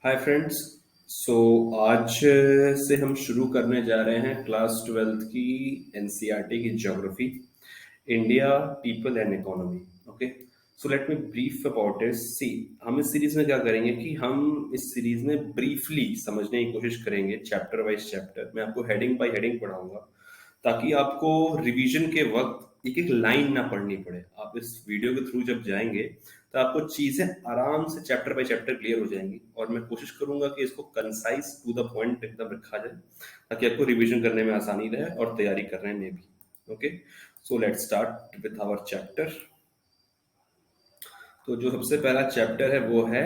Hi friends. सो आज से हम शुरू करने जा रहे हैं क्लास 12th की एनसीईआरटी की geography, India, people and economy. Okay, so let me brief about it. See, हम इस सीरीज में क्या करेंगे कि हम इस सीरीज में ब्रीफली समझने की कोशिश करेंगे, चैप्टर वाइज चैप्टर। मैं आपको हेडिंग बाय हेडिंग पढ़ाऊंगा ताकि आपको रिवीजन के वक्त एक एक लाइन ना पढ़नी पड़े। आप इस वीडियो के थ्रू जब जाएंगे तो आपको चीजें आराम से चैप्टर बाय चैप्टर क्लियर हो जाएंगी, और मैं कोशिश करूंगा कि इसको कंसाइज टू द पॉइंट एकदम रखा जाए ताकि आपको रिवीजन करने में आसानी रहे और तैयारी करने में भी। Okay, so let's start with our chapter. तो जो सबसे पहला चैप्टर है वो है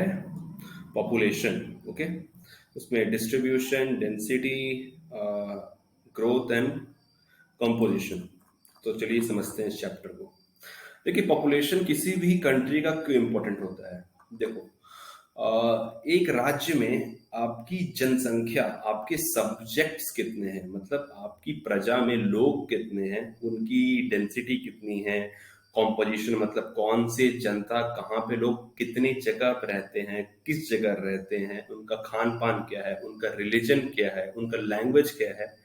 पॉपुलेशन। ओके, उसमें distribution, density, growth and composition. तो चलिए समझते हैं इस चैप्टर को। देखिए, पॉपुलेशन किसी भी कंट्री का क्यों इंपॉर्टेंट होता है। देखो, एक राज्य में आपकी जनसंख्या, आपके सब्जेक्ट्स कितने हैं, मतलब आपकी प्रजा में लोग कितने हैं, उनकी डेंसिटी कितनी है, कॉम्पोजिशन मतलब कौन से जनता, कहाँ पे लोग कितनी जगह पर रहते हैं, किस जगह रहते हैं, उनका खान पान क्या है, उनका रिलीजन क्या है, उनका लैंग्वेज क्या है।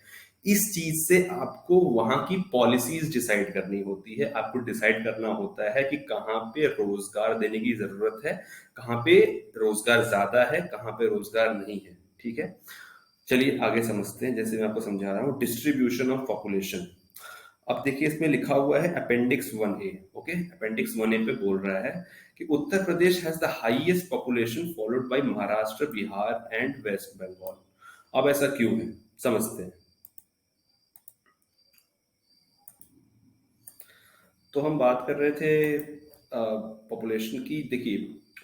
इस चीज से आपको वहां की पॉलिसीज डिसाइड करनी होती है। आपको डिसाइड करना होता है कि कहाँ पे रोजगार देने की जरूरत है, कहाँ पे रोजगार ज्यादा है, कहाँ पे रोजगार नहीं है। ठीक है, चलिए आगे समझते हैं। जैसे मैं आपको समझा रहा हूँ, डिस्ट्रीब्यूशन ऑफ पॉपुलेशन। अब देखिए, इसमें लिखा हुआ है appendix 1A। Okay, appendix 1A पे बोल रहा है कि Uttar Pradesh has the highest population followed by Maharashtra, Bihar and West Bengal. अब ऐसा क्यों है, समझते हैं। तो हम बात कर रहे थे पॉपुलेशन की। देखिए,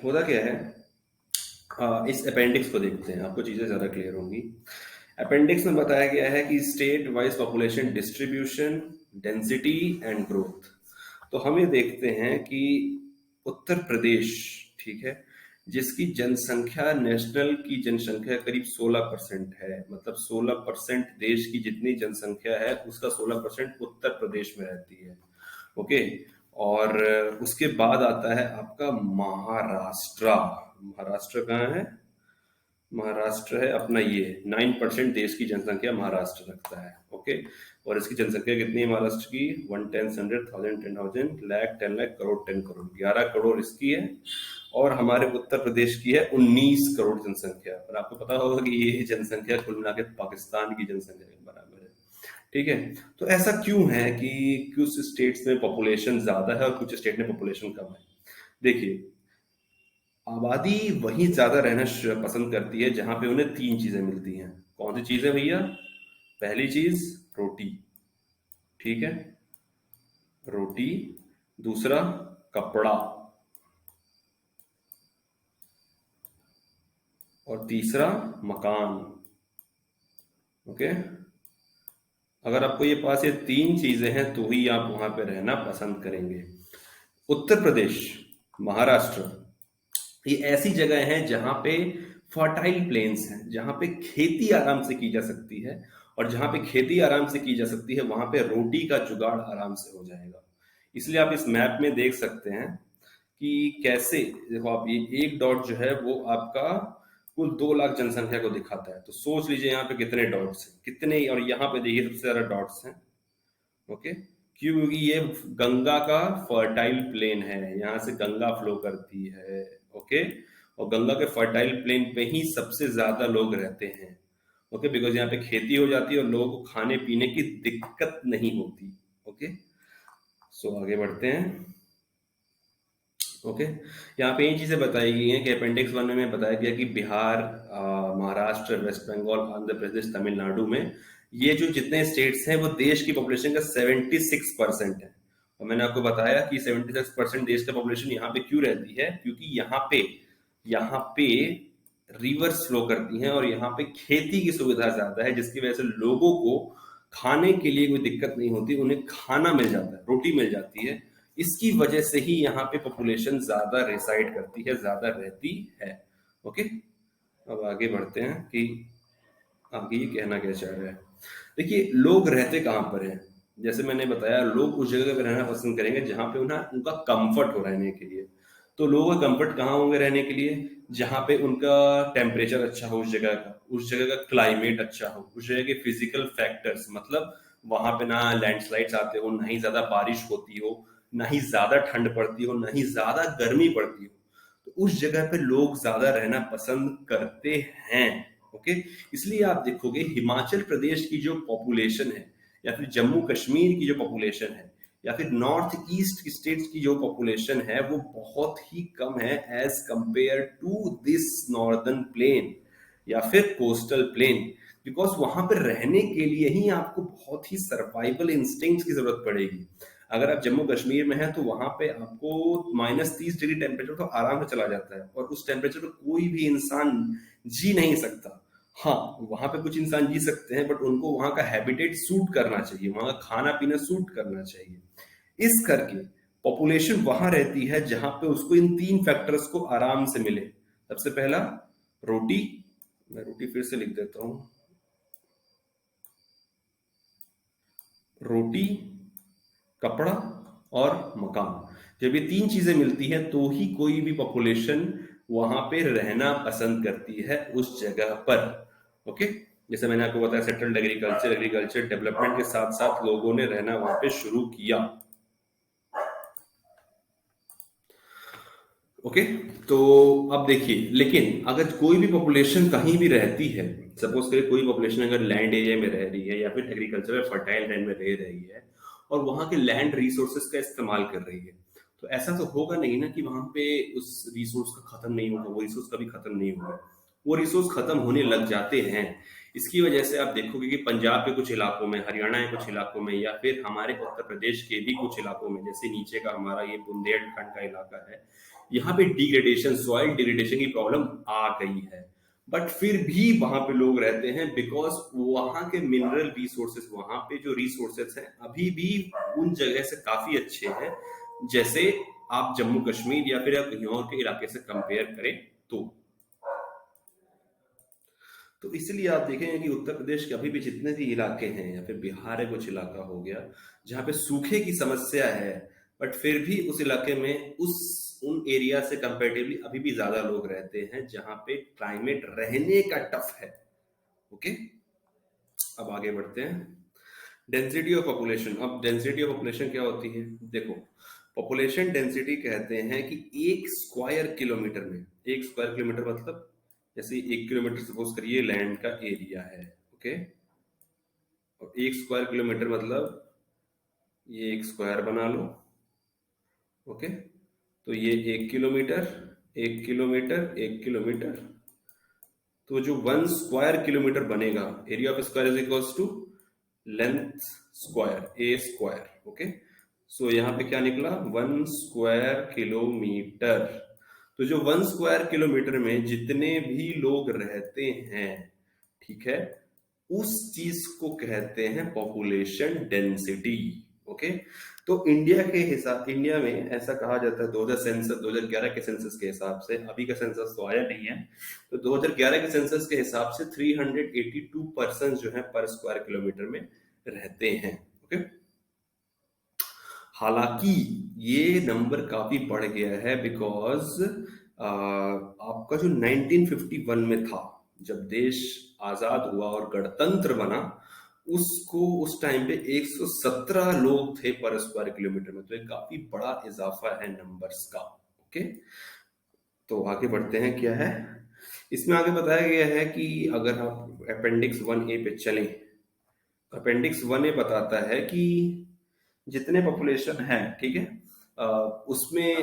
होता क्या है, इस अपेंडिक्स को देखते हैं, आपको चीजें ज्यादा क्लियर होंगी। अपेंडिक्स में बताया गया है कि state wise population distribution, density and growth. तो हम ये देखते हैं कि उत्तर प्रदेश, ठीक है, जिसकी जनसंख्या, नेशनल की जनसंख्या करीब 16% है, मतलब 16% देश की जितनी जनसंख्या है उसका 16% उत्तर प्रदेश में रहती है। ओके, और उसके बाद आता है आपका महाराष्ट्र। महाराष्ट्र कहाँ है? महाराष्ट्र है अपना ये 9% देश की जनसंख्या महाराष्ट्र रखता है। ओके, और इसकी जनसंख्या कितनी है महाराष्ट्र की? 1 10 100 1000 10,000 लाख 10 लाख करोड़ 10 करोड़ 11 करोड़ इसकी है। और हमारे उत्तर प्रदेश की है 19 करोड़ जनसंख्या। और आपको पता होगा कि ये जनसंख्या कुल मिला के पाकिस्तान की जनसंख्या के बराबर है। ठीक है, तो ऐसा क्यों है कि कुछ स्टेट्स में पॉपुलेशन ज्यादा है और कुछ स्टेट में पॉपुलेशन कम है। देखिए, आबादी वहीं ज्यादा रहना पसंद करती है जहां पे उन्हें तीन चीजें मिलती हैं। कौन सी चीजें भैया? पहली चीज रोटी, ठीक है, रोटी। दूसरा कपड़ा, और तीसरा मकान। ओके, अगर आपको ये पास ये तीन चीजें हैं तो ही आप वहां पे रहना पसंद करेंगे। उत्तर प्रदेश, महाराष्ट्र, ये ऐसी जगह हैं जहां पे फर्टाइल प्लेन्स हैं, जहां पे खेती आराम से की जा सकती है। और जहां पे खेती आराम से की जा सकती है वहां पे रोटी का जुगाड़ आराम से हो जाएगा। इसलिए आप इस मैप में देख सकते हैं कि कैसे, देखो आप, ये एक डॉट जो है वो आपका कुल 2 लाख जनसंख्या को दिखाता है। तो सोच लीजिए यहाँ पे कितने डॉट्स हैं, कितने, और यहाँ पे देखिए सबसे ज्यादा डॉट्स हैं। ओके, क्यों? क्योंकि ये गंगा का फर्टाइल प्लेन है, यहाँ से गंगा फ्लो करती है। ओके, और गंगा के फर्टाइल प्लेन पे ही सबसे ज्यादा लोग रहते हैं। ओके, बिकॉज यहाँ पे खेती हो जाती है और लोगों को खाने पीने की दिक्कत नहीं होती। ओके, सो आगे बढ़ते हैं। ओके, यहाँ पे ये चीजें बताई गई हैं कि अपेंडिक्स 1 में बताया गया कि बिहार, महाराष्ट्र, वेस्ट बंगाल, आंध्र प्रदेश, तमिलनाडु में ये जो जितने स्टेट्स हैं वो देश की पॉपुलेशन का 76% है। और मैंने आपको बताया कि 76% देश का पॉपुलेशन यहाँ पे क्यों रहती है, क्योंकि यहाँ पे रिवर्स फ्लो करती हैं और यहाँ पे खेती की सुविधा ज्यादा है, जिसकी वजह से लोगों को खाने के लिए कोई दिक्कत नहीं होती, उन्हें खाना मिल जाता है, रोटी मिल जाती है। इसकी वजह से ही यहाँ पे पॉपुलेशन ज्यादा रिसाइड करती है, ज्यादा रहती है। ओके, अब आगे बढ़ते हैं कि आगे ये कहना क्या चाह रहा है। देखिए, लोग रहते कहाँ पर हैं। जैसे मैंने बताया, लोग उस जगह पर रहना पसंद करेंगे जहां पे उन्हें उनका कंफर्ट हो रहने के लिए। तो लोगों का कंफर्ट कहाँ होंगे रहने के लिए? जहाँ पे उनका टेम्परेचर अच्छा हो, उस जगह का क्लाइमेट अच्छा हो, उस जगह के फिजिकल फैक्टर्स, मतलब वहां पे ना लैंडस्लाइड्स आते हो, ना ही ज्यादा बारिश होती हो, ना ही ज्यादा ठंड पड़ती हो, ना ही ज्यादा गर्मी पड़ती हो, तो उस जगह पे लोग ज्यादा रहना पसंद करते हैं। ओके, इसलिए आप देखोगे हिमाचल प्रदेश की जो पॉपुलेशन है, या फिर जम्मू कश्मीर की जो पॉपुलेशन है, या फिर नॉर्थ ईस्ट स्टेट्स की जो पॉपुलेशन है, वो बहुत ही कम है as compared to this northern plain या फिर कोस्टल प्लेन। बिकॉज वहां पर रहने के लिए ही आपको बहुत ही सर्वाइवल इंस्टिंक्ट्स की जरूरत पड़ेगी। अगर आप जम्मू कश्मीर में हैं तो वहां पे आपको -30 डिग्री टेम्परेचर तो आराम से चला जाता है, और उस टेम्परेचर पर कोई भी इंसान जी नहीं सकता। हाँ, वहां पे कुछ इंसान जी सकते हैं, बट उनको वहां का हैबिटेट सूट करना चाहिए, वहां का खाना पीना सूट करना चाहिए। इस करके पॉपुलेशन वहां रहती है जहां पे उसको इन 3 फैक्टर्स को आराम से मिले। सबसे पहला रोटी, मैं रोटी फिर से लिख देता हूं, रोटी, कपड़ा और मकान। जब ये 3 चीजें मिलती हैं तो ही कोई भी पॉपुलेशन वहां पे रहना पसंद करती है उस जगह पर। ओके, जैसे मैंने आपको बताया सेटल्ड एग्रीकल्चर, एग्रीकल्चर डेवलपमेंट के साथ साथ लोगों ने रहना वहां पे शुरू किया। ओके, तो अब देखिए, लेकिन अगर कोई भी पॉपुलेशन कहीं भी रहती है, सपोज करिए कोई पॉपुलेशन अगर लैंड एरिया में रह रही है या फिर एग्रीकल्चर फर्टाइल लैंड में रह रही है और वहां के लैंड रिसोर्सेज का इस्तेमाल कर रही है, तो ऐसा तो होगा नहीं ना कि वहां पे उस रिसोर्स का खत्म नहीं होगा, वो रिसोर्स कभी खत्म नहीं होगा। वो रिसोर्स खत्म होने लग जाते हैं। इसकी वजह से आप देखोगे कि पंजाब के कुछ इलाकों में, हरियाणा के कुछ इलाकों में, या फिर हमारे उत्तर प्रदेश के भी कुछ इलाकों में, जैसे नीचे का हमारा ये बुंदेलखंड का इलाका है, यहाँ पे डिग्रेडेशन, सॉइल डिग्रेडेशन की प्रॉब्लम आ गई है। बट फिर भी वहां पे लोग रहते हैं बिकॉज वहां के मिनरल रिसोर्सेज, वहां पे जो रिसोर्सेज हैं अभी भी उन जगह से काफी अच्छे हैं, जैसे आप जम्मू कश्मीर या फिर आप कहीं और के इलाके से कंपेयर करें तो। तो इसलिए आप देखेंगे कि उत्तर प्रदेश के अभी भी जितने भी इलाके हैं, या फिर बिहार है कुछ इलाका हो गया, जहाँ पे सूखे की समस्या है, बट फिर भी उस इलाके में उन एरिया से कंपेरेटिवली अभी भी ज्यादा लोग रहते हैं जहाँ पे क्लाइमेट रहने का टफ है। ओके, अब आगे बढ़ते हैं। Density of population. अब डेंसिटी ऑफ पॉपुलेशन क्या होती है, देखो, पॉपुलेशन डेंसिटी कहते हैं कि 1 स्क्वायर किलोमीटर में, 1 स्क्वायर किलोमीटर मतलब जैसे 1 किलोमीटर सपोज करिए लैंड का एरिया है। ओके, और 1 स्क्वायर किलोमीटर मतलब ये एक स्क्वायर बना लो। ओके, तो ये 1 किलोमीटर, 1 किलोमीटर, 1 किलोमीटर, तो जो 1 स्क्वायर किलोमीटर बनेगा, area of square is equals to length square, a square. Okay, so यहाँ पे क्या निकला, 1 स्क्वायर किलोमीटर। तो जो 1 स्क्वायर किलोमीटर में जितने भी लोग रहते हैं, ठीक है, उस चीज को कहते हैं पॉपुलेशन डेंसिटी। ओके, तो इंडिया में ऐसा कहा जाता है, 2011 के सेंसस के हिसाब से, अभी का सेंसस तो आया नहीं है, तो 2011 के सेंसस के हिसाब से 382 पर्सन जो है पर स्क्वायर किलोमीटर में रहते हैं। ओके, हालांकि ये नंबर काफी बढ़ गया है बिकॉज आपका जो 1951 में था, जब देश आजाद हुआ और गणतंत्र बना, उसको उस टाइम पे 117 लोग थे पर स्क्वायर किलोमीटर में, तो एक काफी बड़ा इजाफा है नंबर्स का। ओके, तो आगे बढ़ते हैं, क्या है इसमें आगे बताया गया है कि अगर आप अपेंडिक्स 1A पे चलें, अपेंडिक्स 1A बताता है कि जितने पॉपुलेशन है, ठीक है, उसमें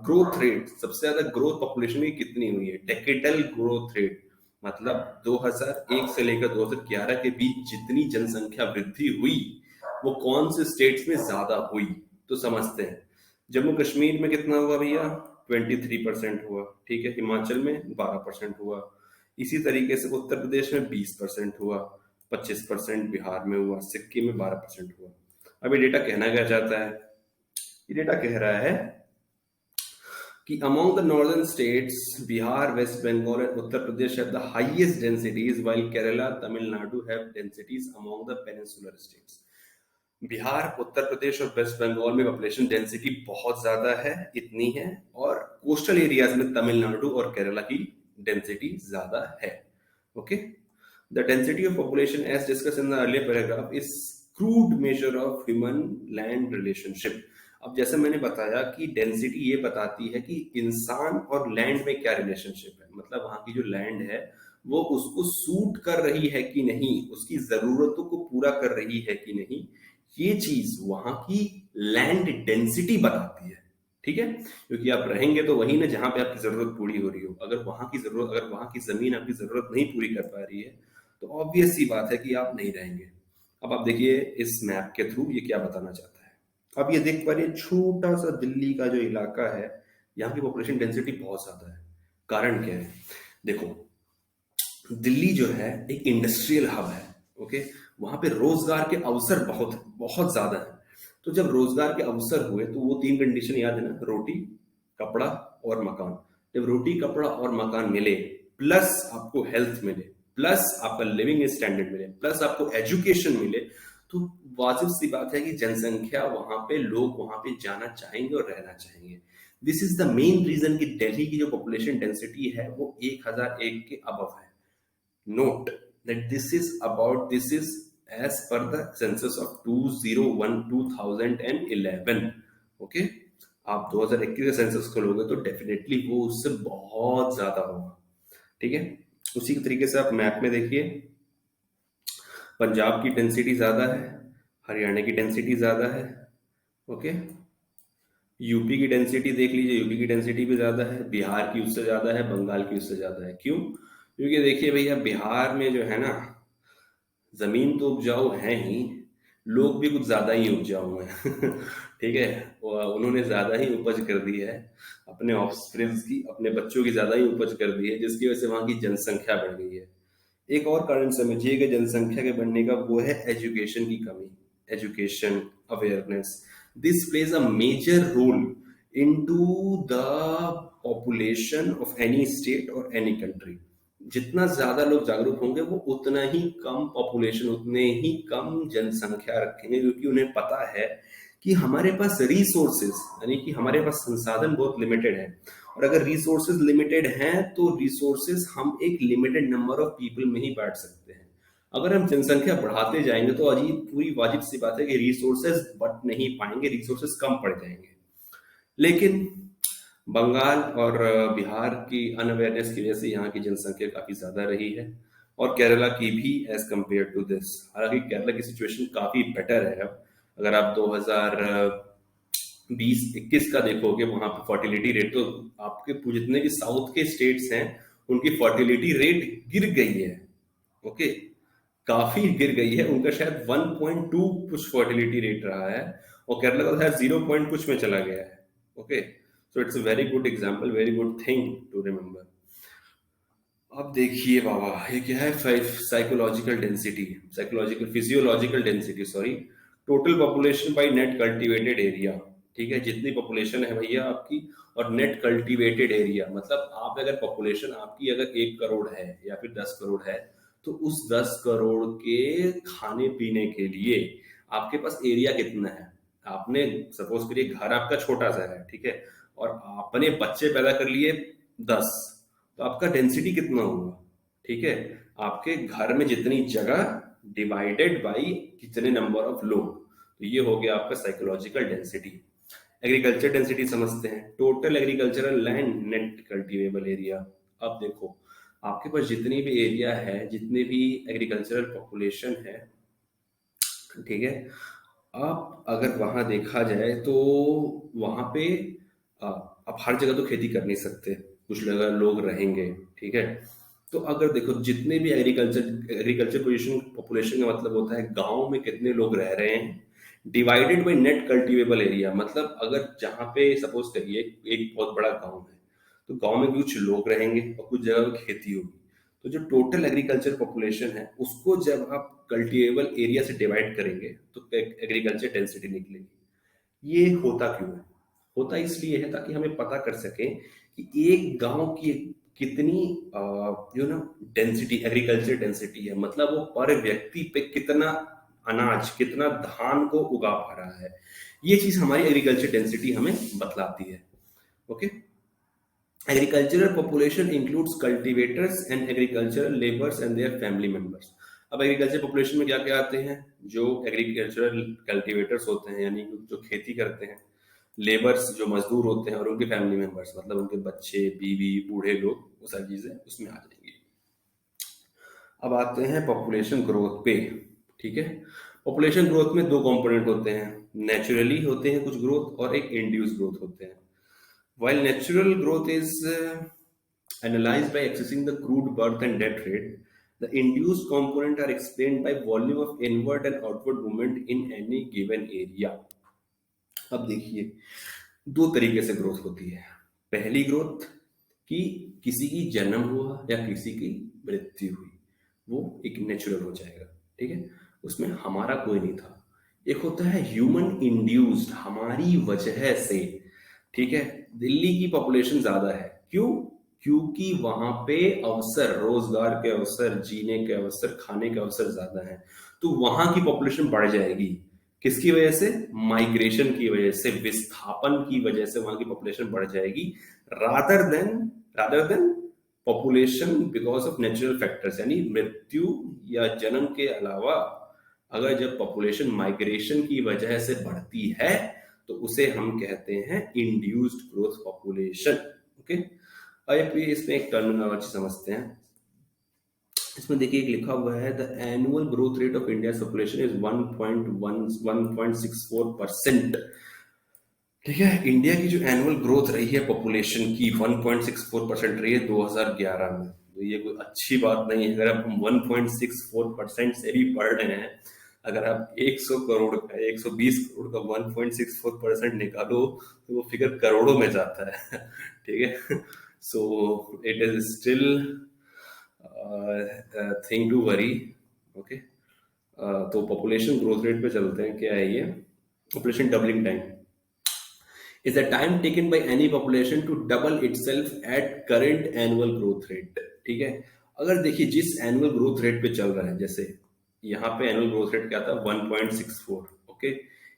ग्रोथ रेट, सबसे ज्यादा ग्रोथ पॉपुलेशन में कितनी हुई है, डेकेडल ग्रोथ रेट, मतलब 2001 से लेकर 2011 के बीच जितनी जनसंख्या वृद्धि हुई वो कौन से स्टेट्स में ज्यादा हुई, तो समझते हैं। जम्मू कश्मीर में कितना हुआ भैया, 23% हुआ, ठीक है, हिमाचल में 12% हुआ, इसी तरीके से उत्तर प्रदेश में 20% हुआ, 25% बिहार में हुआ, सिक्किम में 12% हुआ। अब ये डेटा कहना क्या चाहता है, ये डेटा कह रहा है कि among the northern states, Bihar, West Bengal and Uttar Pradesh have the highest densities, while Kerala, Tamil Nadu have densities among the peninsular states. Bihar, Uttar Pradesh और वेस्ट बंगाल में पॉपुलेशन डेंसिटी बहुत ज्यादा है, इतनी है। और कोस्टल एरियाज में तमिलनाडु और केरला की डेंसिटी ज्यादा है। Okay, the density of population as discussed in the earlier paragraph is crude measure of human land relationship. अब जैसे मैंने बताया कि डेंसिटी ये बताती है कि इंसान और लैंड में क्या रिलेशनशिप है, मतलब वहां की जो लैंड है वो उसको सूट कर रही है कि नहीं, उसकी जरूरतों को पूरा कर रही है कि नहीं, ये चीज वहां की लैंड डेंसिटी बताती है। ठीक है, क्योंकि आप रहेंगे तो वही ना जहां पे आपकी जरूरत पूरी हो रही हो। अगर वहां की जमीन आपकी जरूरत नहीं पूरी कर पा रही है तो ऑब्वियस सी बात है कि आप नहीं रहेंगे। अब आप देखिए इस मैप के थ्रू ये क्या बताना चाहता है। अब ये देख पा रहे हैं, छोटा सा दिल्ली का जो इलाका है, यहाँ की पॉपुलेशन डेंसिटी बहुत ज्यादा है। कारण क्या है? देखो, दिल्ली जो है एक इंडस्ट्रियल हब है। ओके, वहां पे रोजगार के अवसर बहुत बहुत ज्यादा है। तो जब रोजगार के अवसर हुए तो वो तीन कंडीशन याद है ना, रोटी, कपड़ा और मकान। जब रोटी, कपड़ा और मकान मिले, प्लस आपको हेल्थ मिले, प्लस आपका लिविंग स्टैंडर्ड मिले, प्लस आपको एजुकेशन मिले, तो वाजिब सी बात है कि जनसंख्या वहां पे, लोग वहां पे जाना चाहेंगे और रहना चाहेंगे। This is the main reason कि दिल्ली की जो पॉपुलेशन डेंसिटी है वो 1001 के अबव है। Note that this is as per the census of 201 2011. Okay, आप 2021 का सेंसस खोलोगे तो डेफिनेटली वो उससे बहुत ज्यादा होगा। ठीक है, उसी के तरीके से आप मैप में देखिए, पंजाब की डेंसिटी ज्यादा है, हरियाणा की डेंसिटी ज्यादा है। ओके, यूपी की डेंसिटी देख लीजिए, यूपी की डेंसिटी भी ज्यादा है, बिहार की उससे ज्यादा है, बंगाल की उससे ज्यादा है। क्यों? क्योंकि देखिए भैया, बिहार में जो है ना, जमीन तो उपजाऊ है ही, लोग भी कुछ ज्यादा ही उपजाऊ हैं। ठीक है, उन्होंने ज्यादा ही उपज कर दी है, अपने ऑफस्प्रिंग्स की, अपने बच्चों की ज्यादा ही उपज कर दी है, जिसकी वजह से वहां की जनसंख्या बढ़ गई है। एक और कारण समझिएगा जनसंख्या के बढ़ने का, वो है एजुकेशन की कमी। Education awareness, this plays a major role into the population of any state और एनी कंट्री। जितना ज्यादा लोग जागरूक होंगे वो उतना ही कम पॉपुलेशन, उतने ही कम जनसंख्या रखेंगे, क्योंकि उन्हें पता है कि हमारे पास रिसोर्सेज, यानी कि हमारे पास संसाधन बहुत लिमिटेड है। और अगर रिसोर्सेज लिमिटेड हैं तो रिसोर्सेज हम एक लिमिटेड नंबर ऑफ पीपल में ही बांट सकते हैं। अगर हम जनसंख्या बढ़ाते जाएंगे तो अजीब पूरी वाजिब सी बात है कि रिसोर्सेज बट नहीं पाएंगे, रिसोर्सेज कम पड़ जाएंगे। लेकिन बंगाल और बिहार की अनअवेयरनेस की वजह से यहाँ की जनसंख्या काफी ज्यादा रही है, और केरला की भी एज कंपेयर टू दिस। हालांकि केरला की सिचुएशन काफी बेटर है अब। अगर आप 2020-21 का देखोगे, वहां पे फर्टिलिटी रेट तो आपके जितने भी साउथ के स्टेट्स हैं उनकी फर्टिलिटी रेट गिर गई है। ओके, काफी गिर गई है, उनका शायद 1.2 कुछ फर्टिलिटी रेट रहा है, और केरला का शायद 0 कुछ में चला गया है। Okay, so it's a very good example, very good thing to remember. अब देखिए बाबा, ये क्या है? Psychological density, psychological physiological density, sorry, total population by net cultivated area. ठीक है, जितनी पॉपुलेशन है भैया आपकी, और नेट कल्टीवेटेड एरिया, मतलब आप अगर पॉपुलेशन आपकी अगर 1 करोड़ है या फिर 10 करोड़ है, तो उस 10 करोड़ के खाने पीने के लिए आपके पास एरिया कितना है? आपने सपोज करिए घर आपका छोटा सा है, ठीक है, और आपने बच्चे पैदा कर लिए 10, तो आपका डेंसिटी कितना होगा? ठीक है, आपके घर में जितनी जगह डिवाइडेड बाई कितने नंबर ऑफ लोग, तो ये हो गया आपका साइकोलॉजिकल डेंसिटी। एग्रीकल्चर डेंसिटी समझते हैं, total agricultural land net cultivable area. अब देखो, आपके पास जितनी भी एरिया है, जितनी भी एग्रीकल्चरल पॉपुलेशन है, ठीक है, आप अगर वहां देखा जाए तो वहां पे आप हर जगह तो खेती कर नहीं सकते, कुछ जगह लोग रहेंगे। ठीक है, तो अगर देखो जितने भी एग्रीकल्चर एग्रीकल्चर पोजिशन पॉपुलेशन का मतलब होता है गांव में कितने लोग रह रहे हैं, divided by net cultivable area. मतलब अगर जहां पे सपोज करिए एक बहुत बड़ा गांव है, तो गांव में कुछ लोग रहेंगे और कुछ जगह पे खेती होगी, तो जो टोटल एग्रीकल्चर पॉपुलेशन है उसको जब आप कल्टीवेबल एरिया से डिवाइड करेंगे तो एग्रीकल्चर डेंसिटी निकलेगी। ये होता क्यों है? होता इसलिए है ताकि हमें पता कर सकें कि एक गांव की कितनी जो ना डेंसिटी, एग्रीकल्चर डेंसिटी है, मतलब वो पर व्यक्ति पे कितना अनाज, कितना धान को उगा पा रहा है। ये चीज हमारी एग्रीकल्चर डेंसिटी हमें बतलाती है। Okay, agricultural population includes cultivators and agricultural labours and their family members. अब एग्रीकल्चर पॉपुलेशन में क्या क्या आते हैं? जो एग्रीकल्चरल कल्टीवेटर्स होते हैं यानी जो खेती करते हैं, लेबर्स जो मजदूर होते हैं, और उनके फैमिली मेंबर्स मतलब उनके बच्चे, बीवी, बूढ़े लोग, वो सारी चीजें उसमें आ जाएंगी। अब आते हैं पॉपुलेशन ग्रोथ पे। ठीक है, पॉपुलेशन ग्रोथ में दो कंपोनेंट होते हैं, नेचुरली होते हैं कुछ ग्रोथ और एक इंड्यूस ग्रोथ होते हैं। While natural growth is analyzed by accessing the crude birth and death rate, the induced component are explained by volume of inward and outward movement in any given area. अब देखिए, दो तरीके से growth होती है। पहली ग्रोथ कि किसी की जन्म हुआ या किसी की मृत्यु हुई, वो एक नेचुरल हो जाएगा। ठीक है, उसमें हमारा कोई नहीं था। एक होता है ह्यूमन इंड्यूस्ड, हमारी वजह से। ठीक है, दिल्ली की पॉपुलेशन ज्यादा है, क्यों? क्योंकि वहां पे अवसर, रोजगार के अवसर, जीने के अवसर, खाने के अवसर ज्यादा हैं, तो वहां की पॉपुलेशन बढ़ जाएगी। किसकी वजह से? माइग्रेशन की वजह से, विस्थापन की वजह से वहां की पॉपुलेशन बढ़ जाएगी, rather than population because of natural factors, यानी मृत्यु या जन्म के अलावा अगर जब पॉपुलेशन माइग्रेशन की वजह से बढ़ती है तो उसे हम कहते हैं इंड्यूस्ड ग्रोथ पॉपुलेशन। ओके, अब इसमें एक टर्मिनोलॉजी समझते हैं। इसमें देखिए एक लिखा हुआ है, the annual growth rate of India population is 1.64%। ठीक है, इंडिया की जो एनुअल ग्रोथ रही है पॉपुलेशन की 1.64% रही है 2011 में। तो ये कोई अच्छी बात नहीं है। अगर हम 1.64% से भी बढ़ रहे हैं, अगर आप 100 करोड़ का, 120 करोड़ का 1.64% निकालो तो वो फिगर करोड़ों में जाता है। ठीक है, so it is still thing to worry. Okay, तो पॉपुलेशन ग्रोथ रेट पे चलते हैं। क्या है ये? Population doubling time is the time taken by any population to double itself at current annual growth rate। ठीक है, अगर देखिए जिस एनुअल ग्रोथ रेट पे चल रहा है, जैसे यहाँ पे एनुअल ग्रोथ रेट क्या था? 1.64। ओके,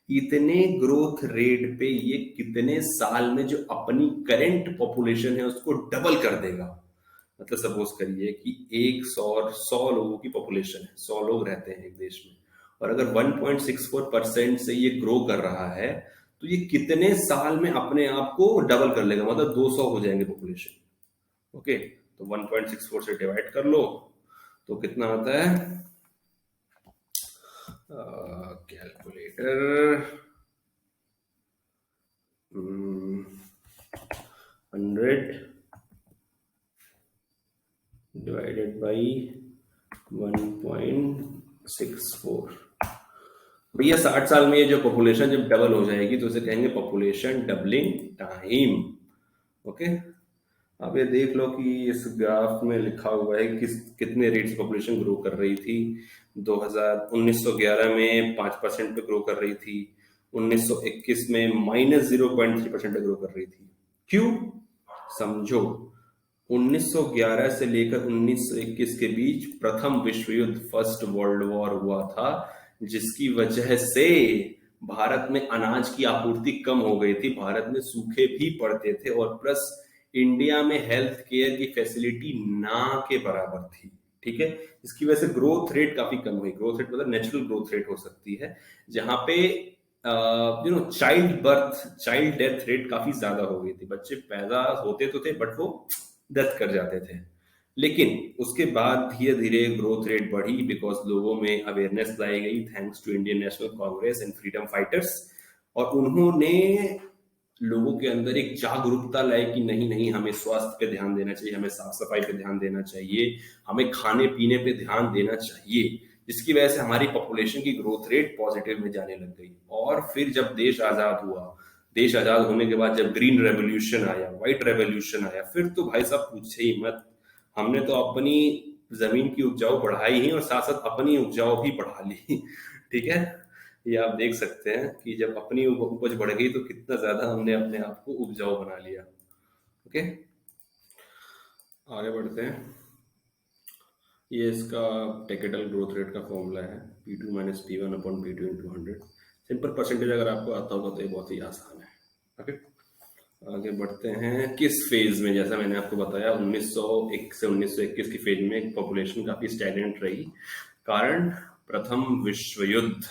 इतने ग्रोथ रेट पे ये कितने साल में जो अपनी करंट पॉपुलेशन है उसको डबल कर देगा। मतलब सपोज करिए कि 100 लोगों की पॉपुलेशन है, 100 लोग रहते हैं एक देश में, और अगर 1.64% से ये ग्रो कर रहा है तो ये कितने साल में अपने आप को डबल कर लेगा, मतलब 200 हो जाएंगे पॉपुलेशन। ओके, तो 1.64 से डिवाइड कर लो तो कितना आता है? Calculator 100 divided by 1.64। भैया 60 साल में ये जो पॉपुलेशन जब डबल हो जाएगी तो उसे कहेंगे पॉपुलेशन डबलिंग टाइम। ओके, अब ये देख लो कि इस ग्राफ में लिखा हुआ है कितने रेट से पॉपुलेशन ग्रो कर रही थी। 1911 में 5% पे ग्रो कर रही थी, 1921 में -0.3% पे ग्रो कर रही थी। क्यों? समझो, 1911 से लेकर 1921 के बीच प्रथम विश्व युद्ध, फर्स्ट वर्ल्ड वॉर हुआ था, जिसकी वजह से भारत में अनाज की आपूर्ति कम हो गई थी, भारत में सूखे भी पड़ते थे, और प्लस इंडिया में हेल्थ केयर की फैसिलिटी ना के बराबर थी। ठीक है, इसकी वजह से ग्रोथ रेट काफी कम हुई। ग्रोथ रेट मतलब नेचुरल ग्रोथ रेट हो सकती है, जहां पे चाइल्ड डेथ रेट काफी ज्यादा हो गई थी। बच्चे पैदा होते तो थे बट वो डेथ कर जाते थे। लेकिन उसके बाद धीरे धीरे ग्रोथ रेट बढ़ी बिकॉज लोगों में अवेयरनेस लाई गई, thanks to Indian National Congress and freedom fighters. और उन्होंने लोगों के अंदर एक जागरूकता लाई कि नहीं नहीं, हमें स्वास्थ्य पे ध्यान देना चाहिए, हमें साफ सफाई पे ध्यान देना चाहिए, हमें खाने पीने पे ध्यान देना चाहिए, जिसकी वजह से हमारी पॉपुलेशन की ग्रोथ रेट पॉजिटिव में जाने लग गई। और फिर जब देश आजाद हुआ, देश आजाद होने के बाद जब ग्रीन रेवोल्यूशन आया, व्हाइट रेवोल्यूशन आया, फिर तो भाई साहब पूछे ही मत, हमने तो अपनी जमीन की उपजाऊ बढ़ाई ही और साथ साथ अपनी उपजाऊ भी बढ़ा ली। ठीक है, ये आप देख सकते हैं कि जब अपनी उपज बढ़ गई तो कितना ज्यादा हमने अपने आप को उपजाऊ बना लिया। ओके, आगे बढ़ते हैं। ये इसका टेकेटल ग्रोथ रेट का फॉर्मूला है, P2 minus P1 upon P2 into 100। Simple percentage अगर आपको आता होगा तो ये बहुत ही आसान है। ओके, आगे बढ़ते हैं। किस फेज में, जैसा मैंने आपको बताया 1901 से 1921 की फेज में पॉपुलेशन काफी स्टैग्नेंट रही, कारण प्रथम विश्व युद्ध,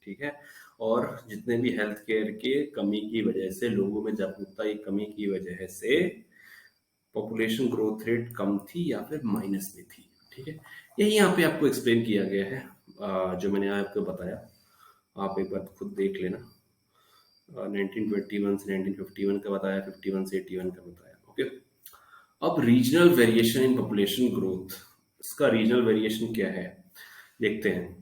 ठीक है, और जितने भी हेल्थ केयर के कमी की वजह से, लोगों में जागरूकता की कमी की वजह से पॉपुलेशन ग्रोथ रेट कम थी या फिर माइनस में थी, ठीक है। यही यहाँ पे आपको एक्सप्लेन किया गया है, जो मैंने आपको बताया, आप एक बार खुद देख लेना। 1921 से 1951 का बताया, 51 से 81 का बताया। ओके, अब regional variation in population growth, इसका रीजनल वेरिएशन क्या है देखते हैं।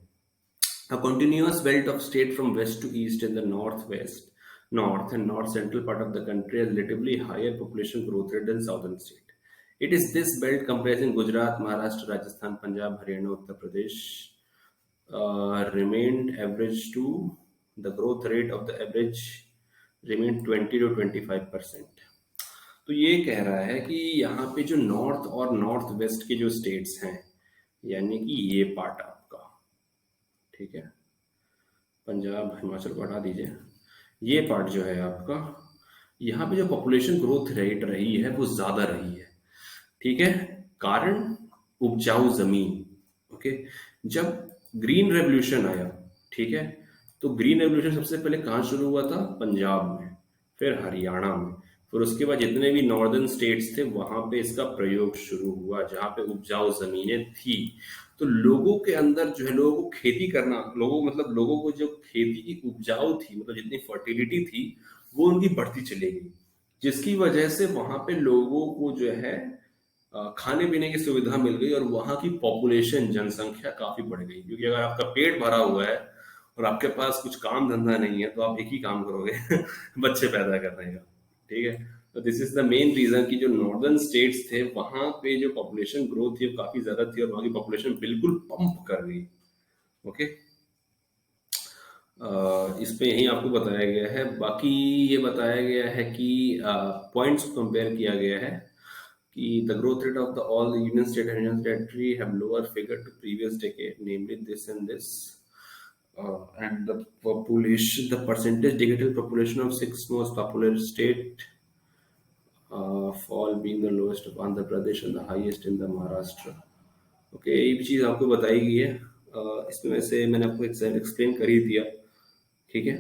A continuous belt of state from west to east in the northwest, north and north central part of the country has relatively higher population growth rate than southern state. It is this belt comprising Gujarat, Maharashtra, Rajasthan, Punjab, Haryana, Uttar Pradesh remained average to the growth rate of the average remained 20 to 25%. तो ये कह रहा है कि यहाँ पे जो north और नॉर्थ वेस्ट के जो स्टेट्स हैं, यानी कि ये पार्ट आपका, ठीक है, पंजाब हिमाचल को हटा दीजिए, ये पार्ट जो है आपका, यहाँ पे जो पॉपुलेशन ग्रोथ रेट रही है वो ज्यादा रही है, ठीक है, कारण उपजाऊ जमीन। ओके, जब ग्रीन रेवोल्यूशन आया, ठीक है, तो ग्रीन रेवोल्यूशन सबसे पहले कहाँ शुरू हुआ था? पंजाब में, फिर हरियाणा में, फिर उसके बाद जितने भी नॉर्दर्न स्टेट्स थे वहां पे इसका प्रयोग शुरू हुआ, जहाँ पे उपजाऊ जमीनें थी। तो लोगों के अंदर जो है, लोगों को खेती करना, लोगों को जो खेती की उपजाऊ थी, मतलब जितनी फर्टिलिटी थी, वो उनकी बढ़ती चली गई, जिसकी वजह से वहां पे लोगों को जो है खाने पीने की सुविधा मिल गई, और वहां की पॉपुलेशन, जनसंख्या काफी बढ़ गई। क्योंकि अगर आपका पेट भरा हुआ है और आपके पास कुछ काम धंधा नहीं है, तो आप एक ही काम करोगे बच्चे पैदा करने का, ठीक है। तो this is the main reason कि जो नॉर्दर्न स्टेट्स थे वहां पे जो पॉपुलेशन ग्रोथ थी वो काफी ज्यादा थी, और वहां की पॉपुलेशन बिल्कुल पंप कर गई। ओके, इस पे यही आपको बताया गया है। बाकी ये बताया गया है कि पॉइंट्स को कंपेयर किया गया है कि the growth rate of the all the Union State and Union Territory have lower figure to previous decade, namely this and this, and the population, the percentage digital population of six most populous state, fall being the lowest of Andhra Pradesh and the highest in the Maharashtra. Okay, ये भी चीज आपको बताई गई है। इसमें वैसे मैंने आपको एक्सप्लेन कर ही दिया, ठीक है।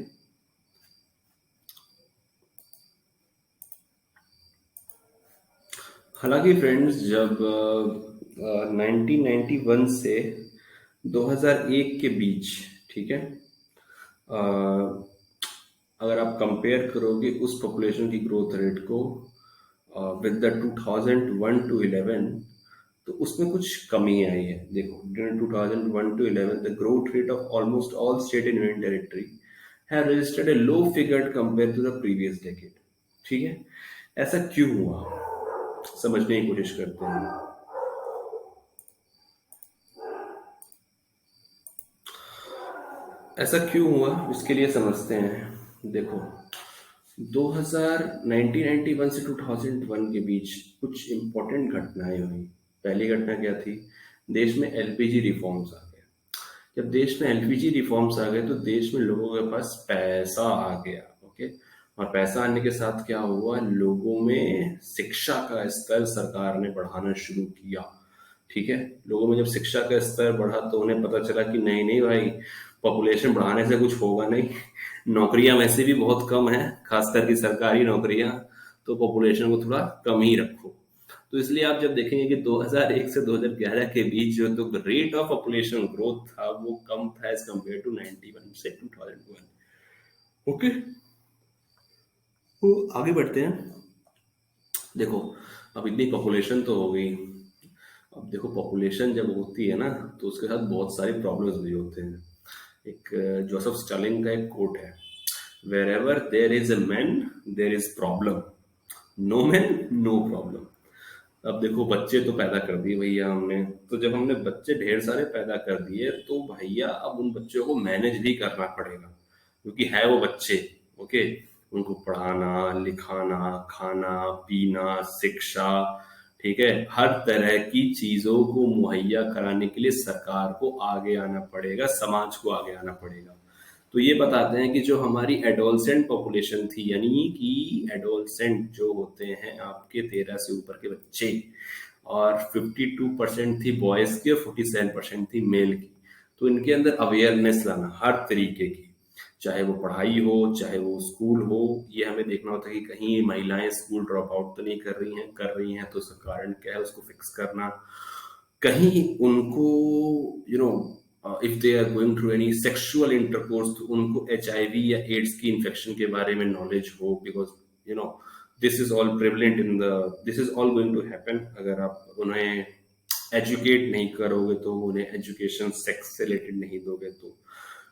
हालांकि फ्रेंड्स, जब 1991 से 2001 के बीच, ठीक है, अगर आप कंपेयर करोगे उस पॉपुलेशन की ग्रोथ रेट को विद द 2001 टू 11, तो उसमें कुछ कमी आई है। देखो, during 2001 to 11 the growth rate of almost all state and union territory have registered a low figure compared to the previous decade, ठीक है। ऐसा क्यों हुआ, समझने की कोशिश करते हैं। ऐसा क्यों हुआ, इसके लिए समझते हैं। देखो, 1991 से 2001 के बीच कुछ इंपॉर्टेंट घटनाएं हुई। पहली घटना क्या थी? देश में एलपीजी रिफॉर्म्स आ गए। जब देश में एलपीजी रिफॉर्म्स आ गए तो देश में लोगों के पास पैसा आ गया। ओके, और पैसा आने के साथ क्या हुआ, लोगों में शिक्षा का स्तर सरकार ने बढ़ाना शुरू किया, ठीक है। लोगों में जब शिक्षा का स्तर बढ़ा तो उन्हें पता चला कि नहीं नहीं भाई, पॉपुलेशन बढ़ाने से कुछ होगा नहीं, नौकरियां वैसे भी बहुत कम है, खासकर की सरकारी नौकरियां, तो पॉपुलेशन को थोड़ा कम ही रखो। तो इसलिए आप जब देखेंगे कि 2001 से 2011 के बीच जो तो रेट ऑफ पॉपुलेशन ग्रोथ था वो कम था एज कम्पेयर टू 91 से 2001। ओके, तो आगे बढ़ते हैं। देखो, अब इतनी पॉपुलेशन तो हो गई। अब देखो, पॉपुलेशन जब होती है ना तो उसके साथ बहुत सारे प्रॉब्लम्स भी होते हैं। एक जोसेफ स्टालिन का एक कोट है, wherever there is a man there is problem, no man no problem. अब देखो, बच्चे तो पैदा कर दिए भैया हमने, तो जब हमने बच्चे ढेर सारे पैदा कर दिए तो भैया अब उन बच्चों को मैनेज भी करना पड़ेगा, क्योंकि है वो बच्चे। ओके, उनको पढ़ाना लिखाना, खाना पीना, शिक्षा, ठीक है, हर तरह की चीजों को मुहैया कराने के लिए सरकार को आगे आना पड़ेगा, समाज को आगे आना पड़ेगा। तो ये बताते हैं कि जो हमारी एडोलसेंट पॉपुलेशन थी, यानी कि एडोलसेंट जो होते हैं आपके 13 से ऊपर के बच्चे, और 52% थी बॉयज की और 47% थी मेल की। तो इनके अंदर अवेयरनेस लाना हर तरीके की, चाहे वो पढ़ाई हो, चाहे वो स्कूल हो, ये हमें देखना होता है कि कहीं महिलाएं स्कूल ड्रॉप आउट तो नहीं कर रही हैं तो उसका कारण क्या है, उसको फिक्स करना। कहीं उनको if they are going through any sexual intercourse, तो उनको HIV या एड्स की इन्फेक्शन के बारे में नॉलेज हो, because you know this is all prevalent in the, this is all going to happen. अगर आप उन्हें एजुकेट नहीं करोगे, तो उन्हें एजुकेशन सेक्स से रिलेटेड नहीं दोगे, तो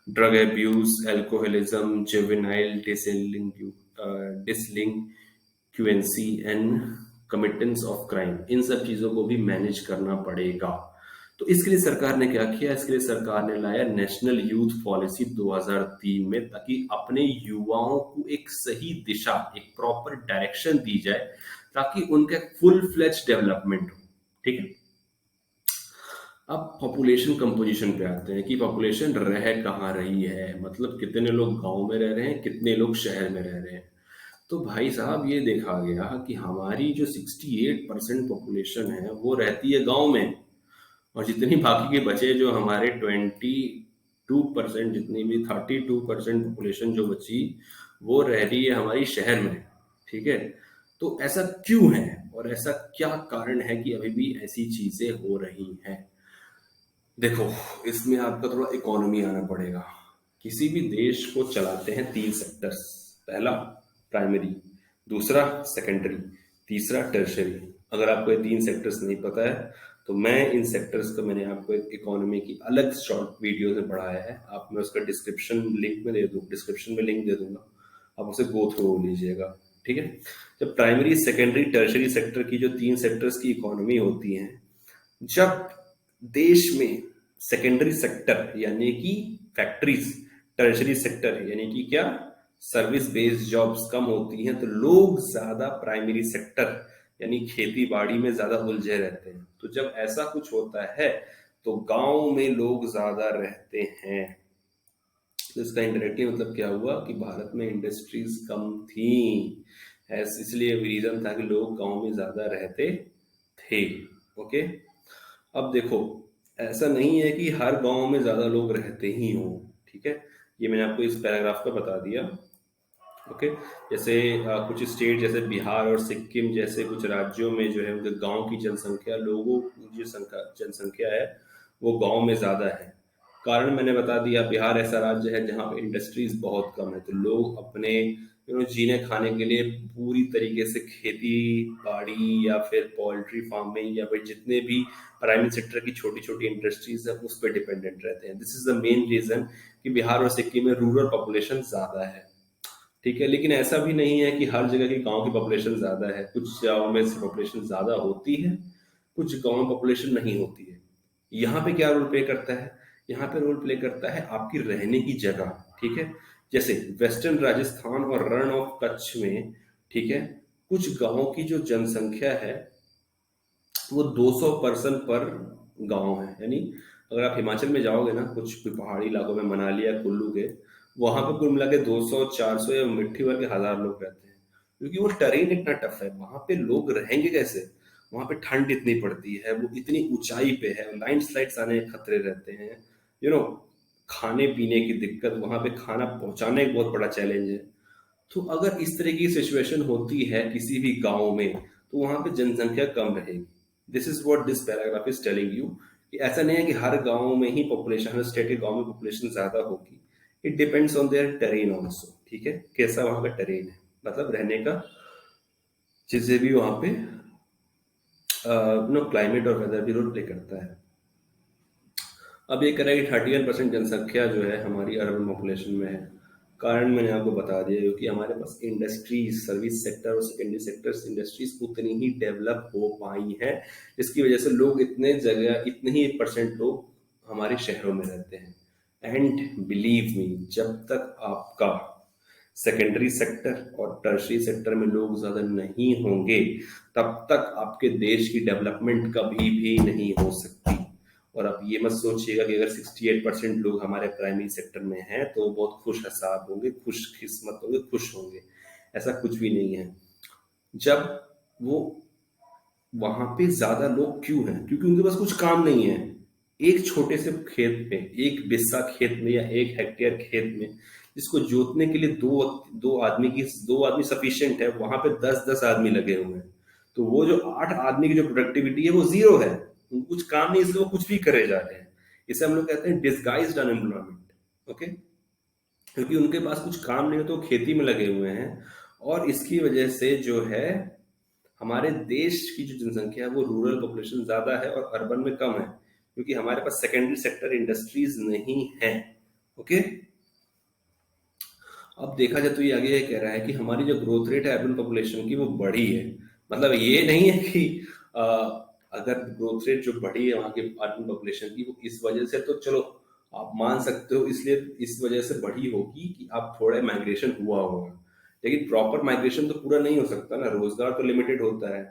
drug abuse, alcoholism, juvenile delinquency and committance of crime, इन सब चीजों को भी मैनेज करना पड़ेगा। तो इसके लिए सरकार ने क्या किया, इसके लिए सरकार ने लाया नेशनल यूथ पॉलिसी 2003 में, ताकि अपने युवाओं को एक सही दिशा, एक प्रॉपर डायरेक्शन दी जाए, ताकि उनका फुल फ्लेज डेवलपमेंट हो। ठीक है, अब पॉपुलेशन कंपोजिशन पे आते हैं कि पॉपुलेशन रह कहाँ रही है, मतलब कितने लोग गांव में रह रहे हैं, कितने लोग शहर में रह रहे हैं। तो भाई साहब, ये देखा गया कि हमारी जो 68% पॉपुलेशन है वो रहती है गांव में, और जितनी बाकी के बचे जो हमारे 22%, जितनी भी 32% पॉपुलेशन जो बची, वो रह रही है हमारी शहर में। ठीक है, तो ऐसा क्यों है और ऐसा क्या कारण है कि अभी भी ऐसी चीजें हो रही हैं? देखो, इसमें आपका थोड़ा इकोनॉमी आना पड़ेगा। किसी भी देश को चलाते हैं 3 सेक्टर्स। पहला प्राइमरी, दूसरा सेकेंडरी, तीसरा टर्शरी। अगर आपको ये 3 सेक्टर्स नहीं पता है, तो मैं इन सेक्टर्स को, मैंने आपको एक इकोनॉमी की अलग शॉर्ट वीडियो में पढ़ाया है। आप, मैं उसका डिस्क्रिप्शन में लिंक दे दूंगा, आप उसे गो थ्रू लीजिएगा। ठीक है, जब प्राइमरी, सेकेंडरी, टर्शरी सेक्टर की जो 3 सेक्टर्स की इकोनॉमी होती है, जब देश में सेकेंडरी सेक्टर यानी कि फैक्ट्रीज, टर्शरी सेक्टर यानी कि क्या, सर्विस बेस्ड जॉब्स कम होती हैं, तो लोग ज्यादा प्राइमरी सेक्टर यानी खेती बाड़ी में ज्यादा उलझे रहते हैं। तो जब ऐसा कुछ होता है, तो गांव में लोग ज्यादा रहते हैं। तो इसका इंडायरेक्टली मतलब क्या हुआ कि भारत में इंडस्ट्रीज कम थी, इसलिए रीजन था कि लोग गांव में ज्यादा रहते थे। ओके, अब देखो, ऐसा नहीं है कि हर गांव में ज्यादा लोग रहते ही हों। ठीक है, ये मैंने आपको इस पैराग्राफ का बता दिया। ओके, जैसे कुछ स्टेट जैसे बिहार और सिक्किम जैसे कुछ राज्यों में जो है उनके गांव की जनसंख्या, लोगों की जो जनसंख्या है वो गांव में ज्यादा है। कारण मैंने बता दिया, बिहार ऐसा राज्य है जहाँ पे इंडस्ट्रीज बहुत कम है, तो लोग अपने जीने खाने के लिए पूरी तरीके से खेती बाड़ी या फिर पोल्ट्री फार्मिंग या फिर जितने भी प्राइवेट सेक्टर की छोटी छोटी इंडस्ट्रीज है उस पर डिपेंडेंट रहते हैं। This is the main reason कि बिहार और सिक्किम में रूरल पॉपुलेशन ज्यादा है। ठीक है, लेकिन ऐसा भी नहीं है कि हर जगह की गांव की पॉपुलेशन ज्यादा है। कुछ गांव में पॉपुलेशन ज्यादा होती है, कुछ गांव में पॉपुलेशन नहीं होती है। यहाँ पे क्या रोल प्ले करता है, यहाँ पे रोल प्ले करता है आपकी रहने की जगह। ठीक है, जैसे वेस्टर्न राजस्थान और रण ऑफ कच्छ में, ठीक है, कुछ गांवों की जो जनसंख्या है वो 200 पर्सन पर गांव है। यानी अगर आप हिमाचल में जाओगे ना, कुछ भी पहाड़ी इलाकों में, मनाली या कुल्लू के, वहां पे कुल मिला के 200 400 या मिट्टी भर के 1000 लोग रहते हैं, क्योंकि वो टेरेन इतना टफ है। वहां पे लोग रहेंगे कैसे, वहां पे ठंड इतनी पड़ती है, वो इतनी ऊंचाई पे है, लैंडस्लाइड्स आने के खतरे रहते हैं। यू नो खाने पीने की दिक्कत, वहां पे खाना पहुंचाना एक बहुत बड़ा चैलेंज है। तो अगर इस तरह की सिचुएशन होती है किसी भी गांव में, तो वहां पे जनसंख्या कम रहेगी। This is what this paragraph is telling you, कि ऐसा नहीं है कि हर गांव में ही पॉपुलेशन, हर स्टेट के गांव में पॉपुलेशन ज्यादा होगी। It depends on their terrain also. ठीक है, कैसा वहां का टेरेन है, मतलब रहने का चीजें भी वहां पे क्लाइमेट और वेदर भी रोल प्ले करता है। अब ये कह रहा है कि 31% जनसंख्या जो है हमारी अर्बन पॉपुलेशन में है। कारण मैंने आपको बता दिया, क्योंकि हमारे पास इंडस्ट्रीज, सर्विस सेक्टर और सेकेंडरी सेक्टर्स इंडस्ट्रीज उतनी ही डेवलप हो पाई हैं, जिसकी वजह से लोग इतने जगह, इतने ही % लोग हमारे शहरों में रहते हैं। एंड बिलीव मी, जब तक आपका सेकेंडरी सेक्टर और टर्शरी सेक्टर में लोग ज्यादा नहीं होंगे, तब तक आपके देश की डेवलपमेंट कभी भी नहीं हो सकती। और आप ये मत सोचिएगा कि अगर 68% लोग हमारे प्राइमरी सेक्टर में हैं तो वो बहुत खुश हसाब होंगे, खुश किस्मत होंगे, खुश होंगे। ऐसा कुछ भी नहीं है। जब वो वहां पे ज्यादा लोग क्यों हैं? क्योंकि उनके पास कुछ काम नहीं है। एक छोटे से खेत में, एक बिस्सा खेत में या 1 हेक्टेयर खेत में, जिसको जोतने के लिए दो आदमी सफिशिएंट है, वहां पे 10-10 आदमी लगे हुए हैं। तो वो जो 8 आदमी की जो प्रोडक्टिविटी है वो जीरो है। उनको कुछ काम नहीं, इसलिए वो कुछ भी करे जा रहे हैं। इसे हम लोग कहते हैं डिसगाइज्ड अनएम्प्लॉयमेंट। ओके, क्योंकि उनके पास कुछ काम नहीं है तो वो खेती में लगे हुए हैं। और इसकी वजह से जो है, हमारे देश की जो जनसंख्या है वो रूरल पॉपुलेशन ज्यादा है और अर्बन में कम है, क्योंकि हमारे पास सेकेंडरी सेक्टर इंडस्ट्रीज नहीं है। ओके, अब देखा जाए तो ये आगे ये कह रहा है कि हमारी जो ग्रोथ रेट है अर्बन पॉपुलेशन की वो बढ़ी है। मतलब ये नहीं है कि अ, अगर ग्रोथ रेट जो बढ़ी है वहां की अर्बन पॉपुलेशन की वो इस वजह से, तो चलो आप मान सकते हो इसलिए इस वजह से बढ़ी होगी कि आप थोड़ा माइग्रेशन हुआ होगा। लेकिन प्रॉपर माइग्रेशन तो पूरा नहीं हो सकता ना, रोजगार तो लिमिटेड होता है।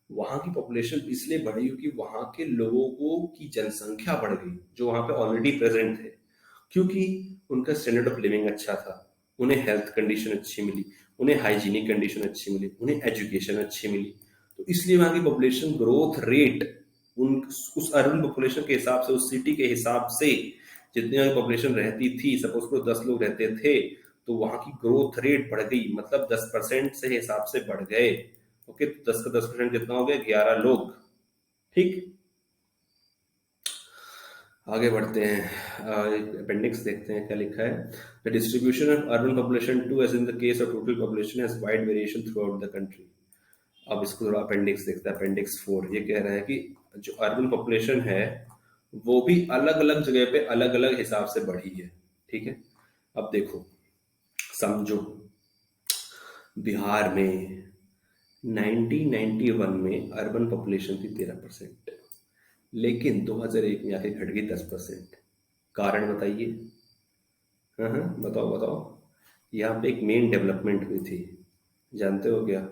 वहां की पॉपुलेशन इसलिए बढ़ी क्योंकि वहां के लोगों को की जनसंख्या बढ़ गई जो वहां पे ऑलरेडी प्रेजेंट थे, क्योंकि उनका स्टैंडर्ड ऑफ लिविंग अच्छा था, उन्हें हेल्थ कंडीशन अच्छी मिली, उन्हें हाइजीनिक कंडीशन अच्छी मिली, उन्हें एजुकेशन अच्छी मिली। तो इसलिए वहां की पॉपुलेशन ग्रोथ रेट उन उस अर्बन पॉपुलेशन के हिसाब से, उस सिटी के हिसाब से जितनी पॉपुलेशन रहती थी, सपोज करो 10 लोग रहते थे, तो वहां की ग्रोथ रेट बढ़ गई, मतलब 10% से हिसाब से बढ़ गए। ओके, तो 10 का 10% कितना हो गया? 11 लोग। ठीक, आगे बढ़ते हैं, अपेंडिक्स देखते हैं क्या लिखा है। The distribution of urban population to as in the case of total population has wide variation throughout the country. अब इसको थोड़ा अपेंडिक्स देखते हैं, अपेंडिक्स 4। ये कह रहा है कि जो अर्बन पॉपुलेशन है वो भी अलग अलग जगह पे अलग अलग हिसाब से बढ़ी है। ठीक है, अब देखो, समझो, बिहार में 1991 में अर्बन पॉपुलेशन थी 13%, लेकिन 2001 में आके घट गई 10%। कारण बताइए। हाँ हाँ, बताओ बताओ। यहाँ पे एक मेन डेवलपमेंट हुई थी, जानते हो क्या?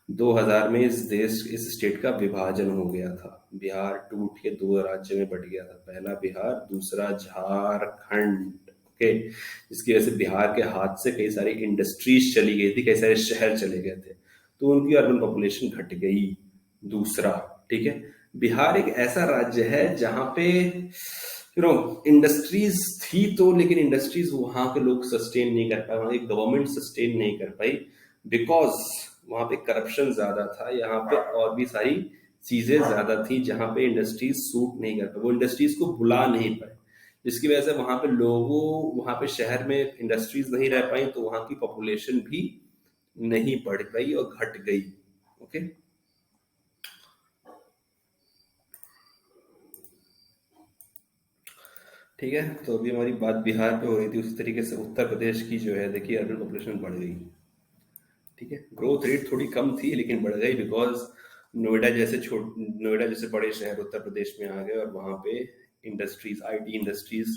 2000 में इस स्टेट का विभाजन हो गया था। बिहार टूट के 2 राज्य में बट गया था, पहला बिहार, दूसरा झारखंड। ओके, जिसकी वजह से बिहार के हाथ से कई सारी इंडस्ट्रीज चली गई थी, कई सारे शहर चले गए थे, तो उनकी अर्बन पॉपुलेशन घट गई। दूसरा, ठीक है, बिहार एक ऐसा राज्य है जहां पे इंडस्ट्रीज थी तो, लेकिन इंडस्ट्रीज वहां के लोग सस्टेन नहीं कर पाए, वहां की गवर्नमेंट सस्टेन नहीं कर पाई, बिकॉज वहां पे करप्शन ज्यादा था। यहाँ पे और भी सारी चीजें ज्यादा थी जहां पे इंडस्ट्रीज सूट नहीं कर पाए, वो इंडस्ट्रीज को बुला नहीं पाए, जिसकी वजह से वहां पे लोगों, वहां पे शहर में इंडस्ट्रीज नहीं रह पाई, तो वहां की पॉपुलेशन भी नहीं बढ़ पाई और घट गई। ओके, ठीक है, तो अभी हमारी बात बिहार पे हो रही थी, उसी तरीके से उत्तर प्रदेश की जो है, देखिए अर्बन पॉपुलेशन बढ़ गई। ठीक है, ग्रोथ रेट थोड़ी कम थी लेकिन बढ़ गई, बिकॉज नोएडा जैसे बड़े शहर उत्तर प्रदेश में आ गए और वहाँ पे इंडस्ट्रीज, आईटी इंडस्ट्रीज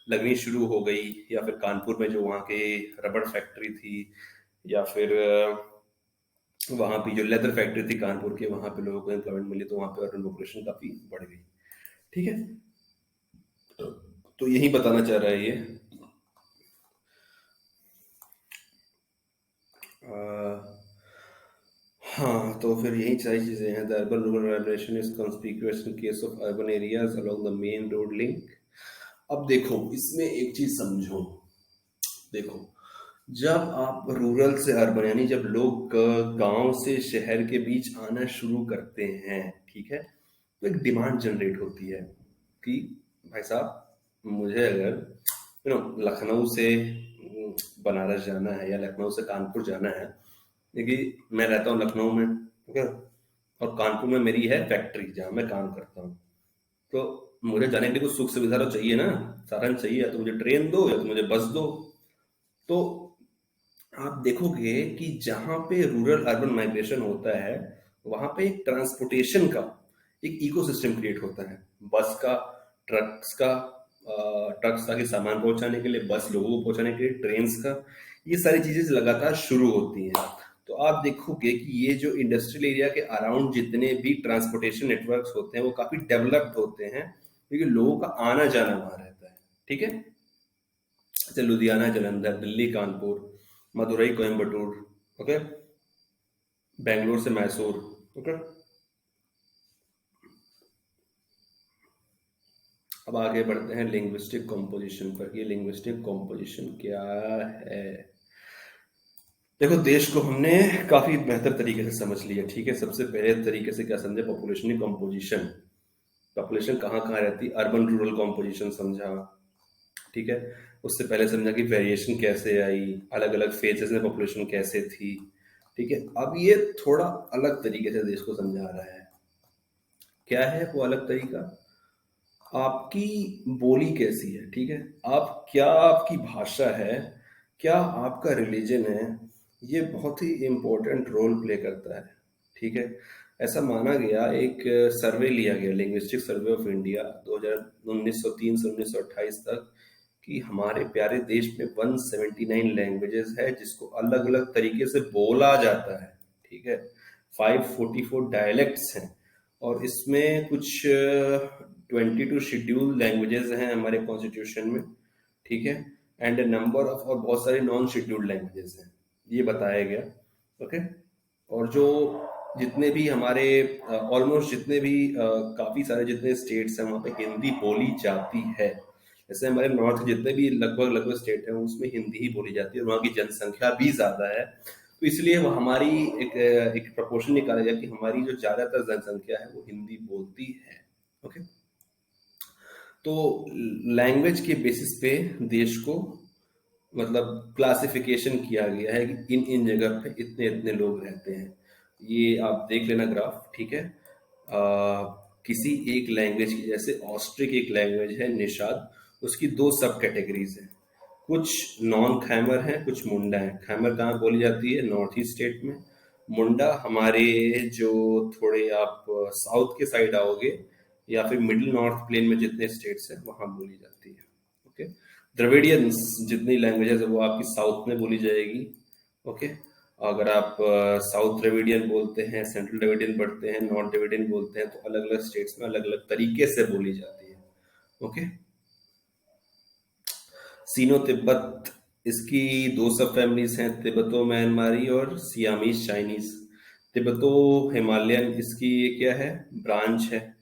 लगनी शुरू हो गई। या फिर कानपुर में जो वहाँ के रबड़ फैक्ट्री थी, या फिर वहाँ पे जो लेदर फैक्ट्री थी कानपुर के, वहाँ पे लोगों को एम्प्लॉयमेंट मिली, तो वहाँ पे अर्बन पॉपुलेशन काफी बढ़ गई। ठीक है, तो यही बताना चाह रहा है ये। हाँ, तो फिर यही सारी चीजें हैं। The urban rural relation is conspicuous in case of urban areas along the main road link. अब देखो, इसमें एक चीज समझो। देखो, जब आप रूरल से अर्बन, यानी जब लोग गांव से शहर के बीच आना शुरू करते हैं, ठीक है, तो एक डिमांड जनरेट होती है कि भाई साहब, मुझे अगर लखनऊ से बनारस जाना है या लखनऊ से कानपुर जाना है, देखिए मैं रहता हूँ लखनऊ में, ठीक है, और कानपुर में मेरी है फैक्ट्री जहाँ मैं काम करता हूँ, तो मुझे जाने के लिए कुछ सुख सुविधा तो चाहिए ना, साधन चाहिए, या तो मुझे ट्रेन दो या तो मुझे बस दो। तो आप देखोगे कि जहां पे रूरल अर्बन माइग्रेशन होता है, वहां पे एक ट्रांसपोर्टेशन का एक इकोसिस्टम क्रिएट होता है। बस का, ट्रक्स का, ट्रक्स ताकि सामान पहुंचाने के लिए, बस लोगों को पहुंचाने के लिए, ट्रेन का, ये सारी चीजें लगातार शुरू होती हैं। तो आप देखोगे कि ये जो इंडस्ट्रियल एरिया के अराउंड जितने भी ट्रांसपोर्टेशन नेटवर्क्स होते हैं वो काफी डेवलप्ड होते हैं, क्योंकि लोगों का आना जाना वहां रहता है। ठीक है, जैसे लुधियाना जालंधर, दिल्ली कानपुर, मदुरई कोयम्बटूर, ओके, बेंगलोर से मैसूर, ओके। अब आगे बढ़ते हैं लिंग्विस्टिक कॉम्पोजिशन पर। ये लिंग्विस्टिक कॉम्पोजिशन क्या है? देखो, देश को हमने काफी बेहतर तरीके से समझ लिया। ठीक है, सबसे पहले तरीके से क्या समझे? पॉपुलेशन कॉम्पोजिशन, पॉपुलेशन कहाँ कहाँ रहती, अर्बन रूरल कॉम्पोजिशन समझा। ठीक है, उससे पहले समझा कि वेरिएशन कैसे आई, अलग अलग फेजेस में पॉपुलेशन कैसे थी। ठीक है, अब ये थोड़ा अलग तरीके से देश को समझा रहा है। क्या है वो अलग तरीका? आपकी बोली कैसी है, ठीक है, आप क्या, आपकी भाषा है, क्या आपका रिलीजन है, ये बहुत ही इम्पोर्टेंट रोल प्ले करता है। ठीक है, ऐसा माना गया, एक सर्वे लिया गया, लिंग्विस्टिक सर्वे ऑफ इंडिया 2003 से 1928 तक, कि हमारे प्यारे देश में 179 लैंग्वेजेस है जिसको अलग अलग तरीके से बोला जाता है। ठीक है, 544 डायलेक्ट्स हैं, और इसमें कुछ 22 शेड्यूल लैंग्वेजेस हैं हमारे कॉन्स्टिट्यूशन में। ठीक है, एंड नंबर ऑफ, और बहुत सारे नॉन शेड्यूल्ड लैंग्वेजेस हैं, ये बताया गया। ओके, और जो जितने भी हमारे ऑलमोस्ट जितने भी काफी सारे जितने स्टेट्स हैं वहाँ पे हिंदी बोली जाती है। जैसे हमारे नॉर्थ जितने भी लगभग लगभग स्टेट हैं उसमें हिंदी ही बोली जाती है, और वहाँ की जनसंख्या भी ज्यादा है, तो इसलिए वो हमारी एक प्रपोर्शन निकाला गया कि हमारी जो ज्यादातर जनसंख्या है वो हिंदी बोलती है। ओके, तो लैंग्वेज के बेसिस पे देश को मतलब क्लासिफिकेशन किया गया है कि इन इन जगह पे इतने इतने लोग रहते हैं। ये आप देख लेना ग्राफ। ठीक है, किसी एक लैंग्वेज की, जैसे ऑस्ट्रिक एक लैंग्वेज है निषाद, उसकी दो सब कैटेगरीज हैं, कुछ नॉन खैमर हैं, कुछ मुंडा है। खैमर कहाँ बोली जाती है? नॉर्थ ईस्ट स्टेट में। मुंडा हमारे जो थोड़े आप साउथ के साइड आओगे या फिर मिडिल नॉर्थ प्लेन में जितने स्टेट्स हैं वहां बोली जाती है। ओके, द्रविडियंस जितनी लैंग्वेजेस है वो आपकी साउथ में बोली जाएगी। ओके, अगर आप साउथ द्रविडियन बोलते हैं, सेंट्रल द्रविडियन पढ़ते हैं, नॉर्थ द्रविडियन बोलते हैं, तो अलग अलग स्टेट्स में अलग अलग तरीके से बोली जाती है। ओके, सीनो तिब्बत, इसकी दो सब फैमिलीज हैं, तिब्बतो म्यांमारी और सियामीज चाइनीज। तिब्बतो हिमालयन इसकी ये क्या है? ब्रांच है।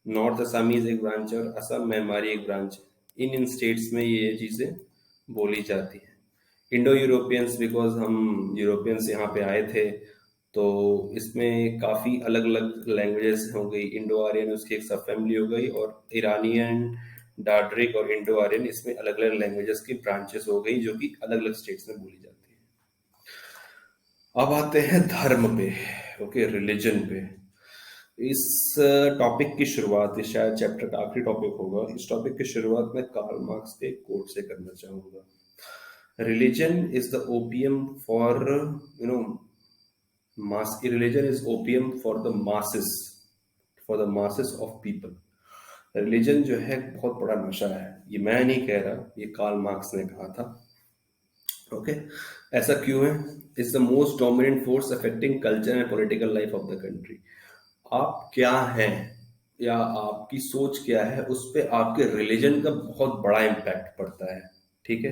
नॉर्थ असमीज एक ब्रांच है, और असम म्यांमारी एक ब्रांच है। इन इन स्टेट्स में ये चीजें बोली जाती हैं। इंडो यूरोपियंस, बिकॉज हम यूरोपियंस यहाँ पे आए थे, तो इसमें काफ़ी अलग अलग लैंग्वेजेस हो गई। इंडो आर्यन उसकी एक सब फैमिली हो गई, और ईरानियन, डाड्रिक और इंडो आर्यन इसमें अलग अलग लैंग्वेजेस की ब्रांचेस हो गई जो कि अलग अलग स्टेट्स में बोली जाती है। अब आते हैं धर्म पे, ओके, रिलीजन पे। इस टॉपिक की शुरुआत, इस शायद चैप्टर का आखिरी टॉपिक होगा, इस टॉपिक की शुरुआत मैं कार्ल मार्क्स के कोट से करना चाहूंगा। Religion is the opium for, you know, mass, religion is opium for the masses, for the masses of people. Religion जो है बहुत बड़ा नशा है, ये मैं नहीं कह रहा, ये कार्ल मार्क्स ने कहा था। ओके, ऐसा क्यों है? Is the most dominant force affecting culture and political life of the country. आप क्या हैं या आपकी सोच क्या है, उस पे आपके रिलीजन का बहुत बड़ा इम्पैक्ट पड़ता है। ठीक है,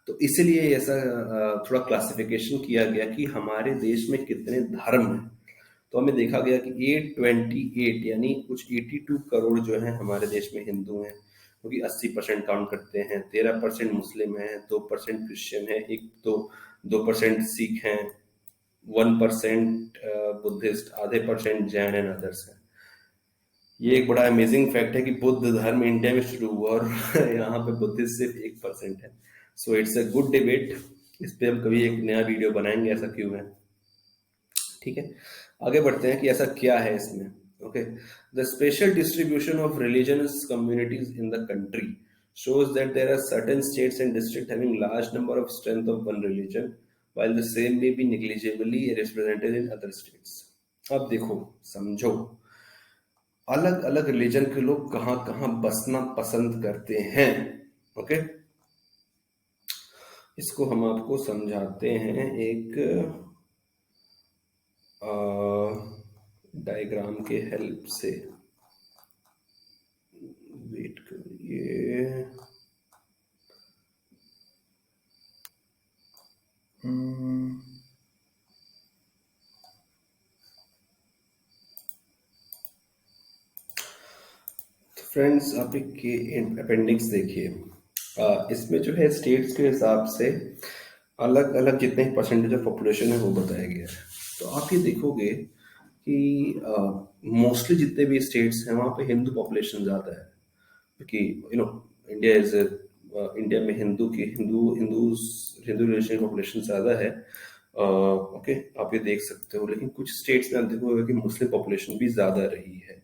तो इसीलिए ऐसा थोड़ा क्लासिफिकेशन किया गया कि हमारे देश में कितने धर्म हैं। तो हमें देखा गया कि 828 यानी कुछ 82 करोड़ जो है हमारे देश में हिंदू हैं, क्योंकि 80% काउंट करते हैं, 13% मुस्लिम हैं, 2% क्रिश्चियन है, एक तो 2% सिख हैं, 1% बुद्धिस्ट, आधे परसेंट जैन एंड अदर्स है। ये एक बड़ा अमेजिंग फैक्ट है कि बुद्ध धर्म इंडिया में शुरू हुआ और यहाँ पे बुद्धिस्ट सिर्फ 1% है। सो इट्स अ गुड डिबेट, इस पे हम कभी एक नया वीडियो बनाएंगे ऐसा क्यों है। ठीक है, आगे बढ़ते हैं कि ऐसा क्या है इसमें। Okay, the special distribution of religious communities in the country shows that there are certain states and districts having large number of strength of one religion while the same may be negligibly represented in other states। अब देखो, समझो, अलग अलग religion के लोग कहाँ कहाँ बसना पसंद करते हैं। ओके, इसको हम आपको समझाते हैं एक डायग्राम के हेल्प से। वेट करिए। फ्रेंड्स, आप एक अपेंडिक्स देखिए। इसमें जो है स्टेट्स के हिसाब से अलग अलग जितने परसेंटेज ऑफ पॉपुलेशन है वो बताया गया है। तो आप ये देखोगे कि मोस्टली जितने भी स्टेट्स हैं वहाँ पे हिंदू पॉपुलेशन ज़्यादा है, क्योंकि इंडिया इज इंडिया में हिंदू रिलीजन पॉपुलेशन ज़्यादा है। ओके, आप ये देख सकते हो। लेकिन कुछ स्टेट्स में आप देखोगे कि मुस्लिम पॉपुलेशन भी ज़्यादा रही है,